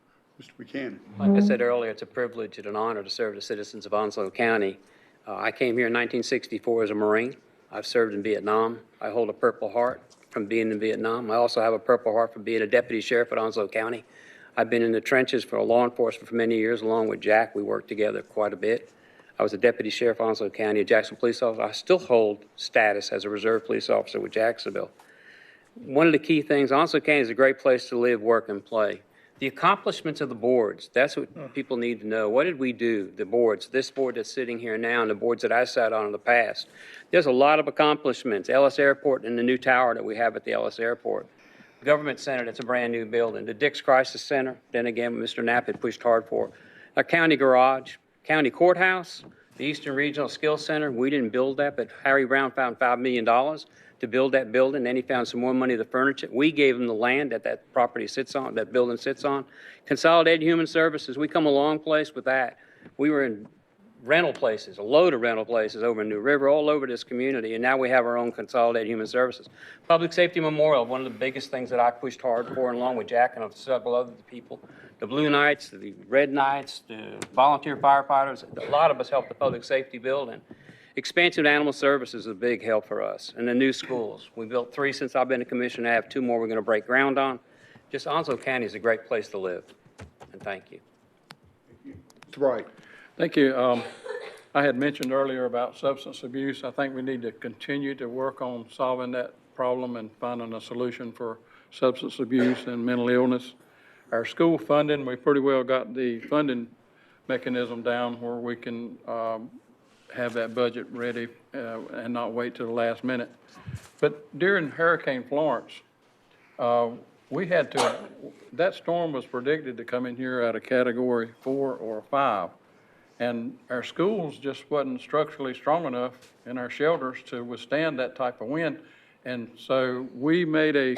Mr. Buchanan? Like I said earlier, it's a privilege and an honor to serve the citizens of Onslow County. I came here in 1964 as a Marine. I've served in Vietnam. I hold a Purple Heart from being in Vietnam. I also have a Purple Heart from being a deputy sheriff at Onslow County. I've been in the trenches for law enforcement for many years, along with Jack. We worked together quite a bit. I was a deputy sheriff of Onslow County, a Jacksonville police officer. I still hold status as a reserve police officer with Jacksonville. One of the key things, Onslow County is a great place to live, work, and play. The accomplishments of the boards, that's what people need to know. What did we do, the boards, this board that's sitting here now and the boards that I sat on in the past? There's a lot of accomplishments. Ellis Airport and the new tower that we have at the Ellis Airport. Government Center, that's a brand new building. The Dix Crisis Center, then again, Mr. Knapp had pushed hard for. Our county garage, county courthouse, the Eastern Regional Skills Center, we didn't build that, but Harry Brown found $5 million to build that building. Then he found some more money to furnish it. We gave him the land that property sits on, that building sits on. Consolidated Human Services, we come a long place with that. We were in rental places, a load of rental places over in New River, all over this community, and now we have our own Consolidated Human Services. Public Safety Memorial, one of the biggest things that I pushed hard for, and along with Jack and several other people. The Blue Knights, the Red Knights, the volunteer firefighters, a lot of us helped the public safety building. Expansion of animal services is a big help for us. And the new schools. We built 3 since I've been a commissioner. I have 2 more we're going to break ground on. Just Onslow County is a great place to live. And thank you. Mr. Wright? Thank you. I had mentioned earlier about substance abuse. I think we need to continue to work on solving that problem and finding a solution for substance abuse and mental illness. Our school funding, we pretty well got the funding mechanism down where we can have that budget ready and not wait till the last minute. But during Hurricane Florence, we had to, that storm was predicted to come in here at a Category 4 or 5. And our schools just wasn't structurally strong enough in our shelters to withstand that type of wind. And so we made a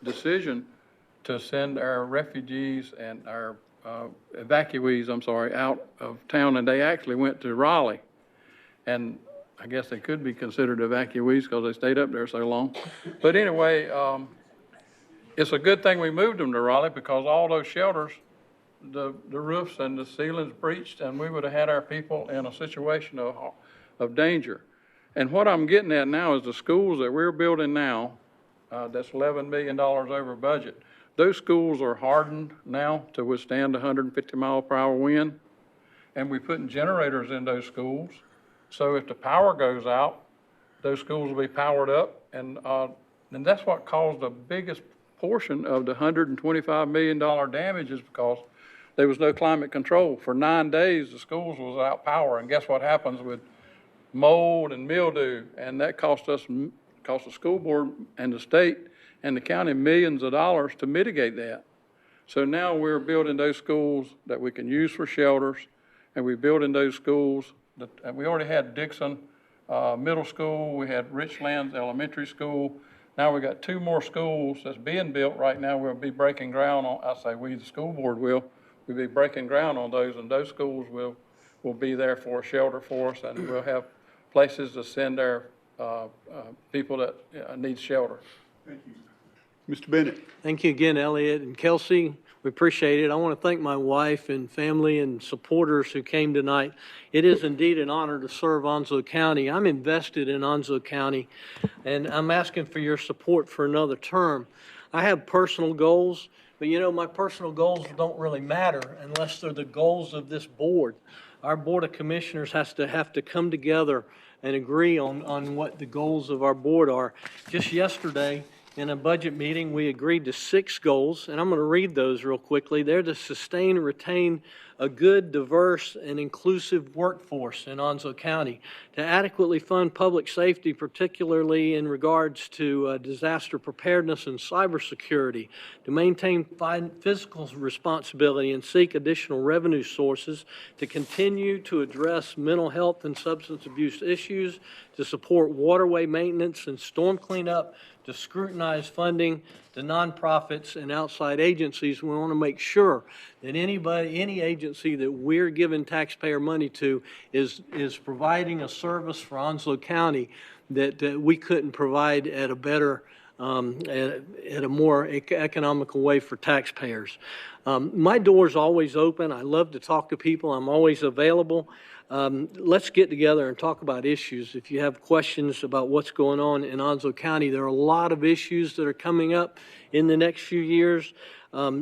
decision to send our refugees and our evacuees, out of town, and they actually went to Raleigh. And I guess they could be considered evacuees because they stayed up there so long. But anyway, it's a good thing we moved them to Raleigh because all those shelters, the roofs and the ceilings breached, and we would have had our people in a situation of danger. And what I'm getting at now is the schools that we're building now, that's $11 million over budget. Those schools are hardened now to withstand 150 mile per hour wind, and we're putting generators in those schools. So if the power goes out, those schools will be powered up, and that's what caused the biggest portion of the $125 million damage is because there was no climate control. For 9 days, the schools was without power, and guess what happens with mold and mildew? And that cost the school board and the state and the county millions of dollars to mitigate that. So now we're building those schools that we can use for shelters, and we're building those schools that we already had Dixon Middle School, we had Richlands Elementary School. Now we got 2 more schools that's being built right now. We'll be breaking ground on, I say we, the school board will, we'll be breaking ground on those, and those schools will be there for a shelter for us, and we'll have places to send our people that need shelter. Thank you. Mr. Bennett. Thank you again, Elliot and Kelsey. We appreciate it. I want to thank my wife and family and supporters who came tonight. It is indeed an honor to serve Onslow County. I'm invested in Onslow County, and I'm asking for your support for another term. I have personal goals, but my personal goals don't really matter unless they're the goals of this board. Our Board of Commissioners have to come together and agree on what the goals of our board are. Just yesterday, in a budget meeting, we agreed to 6 goals, and I'm going to read those real quickly. They're to sustain and retain a good, diverse, and inclusive workforce in Onslow County, to adequately fund public safety, particularly in regards to disaster preparedness and cybersecurity, to maintain fiscal responsibility and seek additional revenue sources, to continue to address mental health and substance abuse issues, to support waterway maintenance and storm cleanup, to scrutinize funding to nonprofits and outside agencies. We want to make sure that any agency that we're giving taxpayer money to is providing a service for Onslow County that we couldn't provide at a better, at a more economical way for taxpayers. My door's always open. I love to talk to people. I'm always available. Let's get together and talk about issues. If you have questions about what's going on in Onslow County, there are a lot of issues that are coming up in the next few years.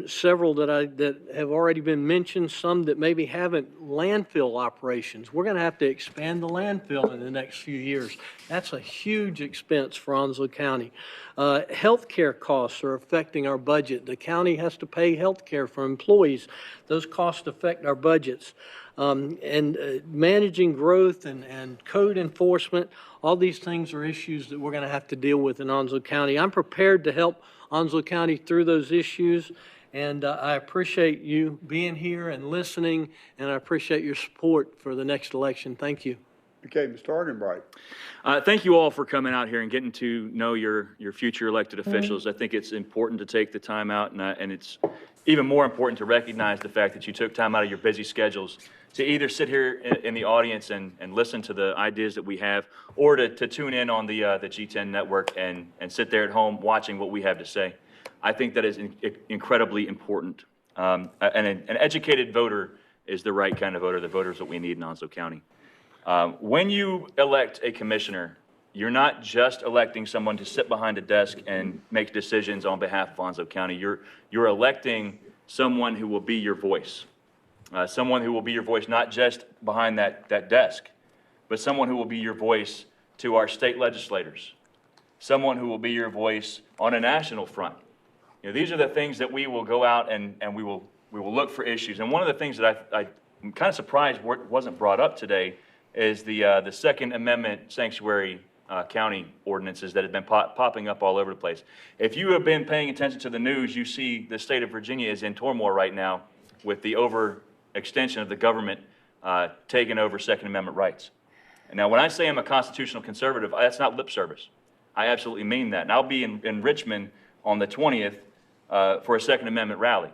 Several that have already been mentioned, some that maybe haven't, landfill operations. We're going to have to expand the landfill in the next few years. That's a huge expense for Onslow County. Healthcare costs are affecting our budget. The county has to pay healthcare for employees. Those costs affect our budgets. Managing growth and code enforcement, all these things are issues that we're going to have to deal with in Onslow County. I'm prepared to help Onslow County through those issues, and I appreciate you being here and listening, and I appreciate your support for the next election. Thank you. Okay, Mr. Argenbright. Thank you all for coming out here and getting to know your future elected officials. I think it's important to take the time out, and it's even more important to recognize the fact that you took time out of your busy schedules to either sit here in the audience and listen to the ideas that we have, or to tune in on the G10 network and sit there at home watching what we have to say. I think that is incredibly important. And an educated voter is the right kind of voter, the voters that we need in Onslow County. When you elect a commissioner, you're not just electing someone to sit behind a desk and make decisions on behalf of Onslow County. You're electing someone who will be your voice. someone who will be your voice not just behind that desk, but someone who will be your voice to our state legislators, someone who will be your voice on a national front. You know, these are the things that we will go out and we will look for issues. And one of the things that I'm kind of surprised wasn't brought up today is the Second Amendment sanctuary county ordinances that have been popping up all over the place. If you have been paying attention to the news, you see the state of Virginia is in turmoil right now with the overextension of the government taking over Second Amendment rights. And now, when I say I'm a constitutional conservative, that's not lip service. I absolutely mean that. And I'll be in Richmond on the 20th for a Second Amendment rally.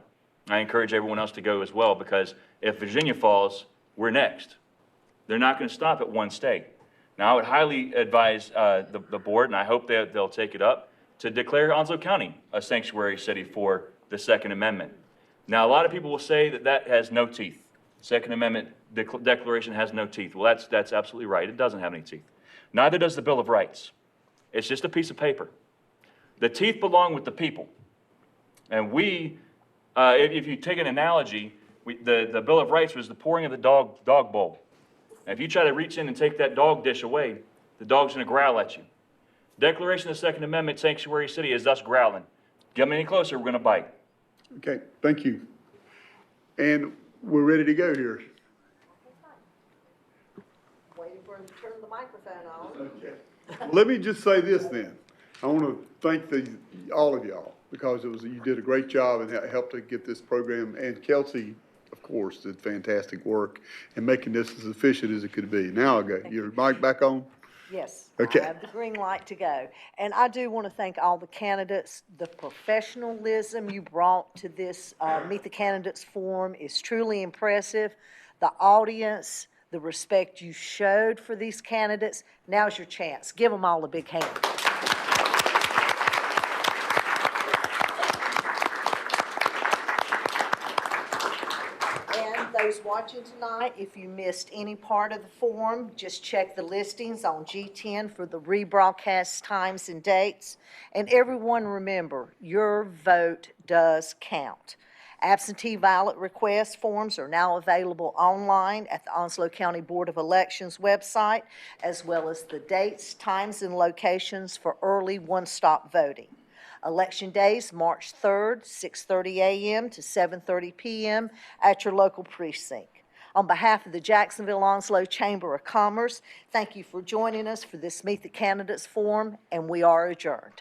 I encourage everyone else to go as well, because if Virginia falls, we're next. They're not going to stop at one state. Now, I would highly advise the board, and I hope that they'll take it up, to declare Onslow County a sanctuary city for the Second Amendment. Now, a lot of people will say that that has no teeth. Second Amendment declaration has no teeth. Well, that's absolutely right. It doesn't have any teeth. Neither does the Bill of Rights. It's just a piece of paper. The teeth belong with the people. And if you take an analogy, the Bill of Rights was the pouring of the dog bowl. And if you try to reach in and take that dog dish away, the dog's going to growl at you. Declaration of the Second Amendment sanctuary city is us growling. Get them any closer, we're going to bite. Okay, thank you. And we're ready to go here. Waiting for him to turn the microphone on. Okay. Let me just say this then. I want to thank all of y'all, because you did a great job and helped to get this program, and Kelsey, of course, did fantastic work in making this as efficient as it could be. Now I'll go. Your mic back on? Yes. Okay. I have the green light to go. And I do want to thank all the candidates. The professionalism you brought to this Meet the Candidates forum is truly impressive. The audience, the respect you showed for these candidates. Now's your chance. Give them all a big hand. Those watching tonight, if you missed any part of the forum, just check the listings on G10 for the rebroadcast times and dates. And everyone remember, your vote does count. Absentee ballot request forms are now available online at the Onslow County Board of Elections website, as well as the dates, times, and locations for early one-stop voting. Election days, March 3rd, 6:30 a.m. to 7:30 p.m. at your local precinct. On behalf of the Jacksonville Onslow Chamber of Commerce, thank you for joining us for this Meet the Candidates forum, and we are adjourned.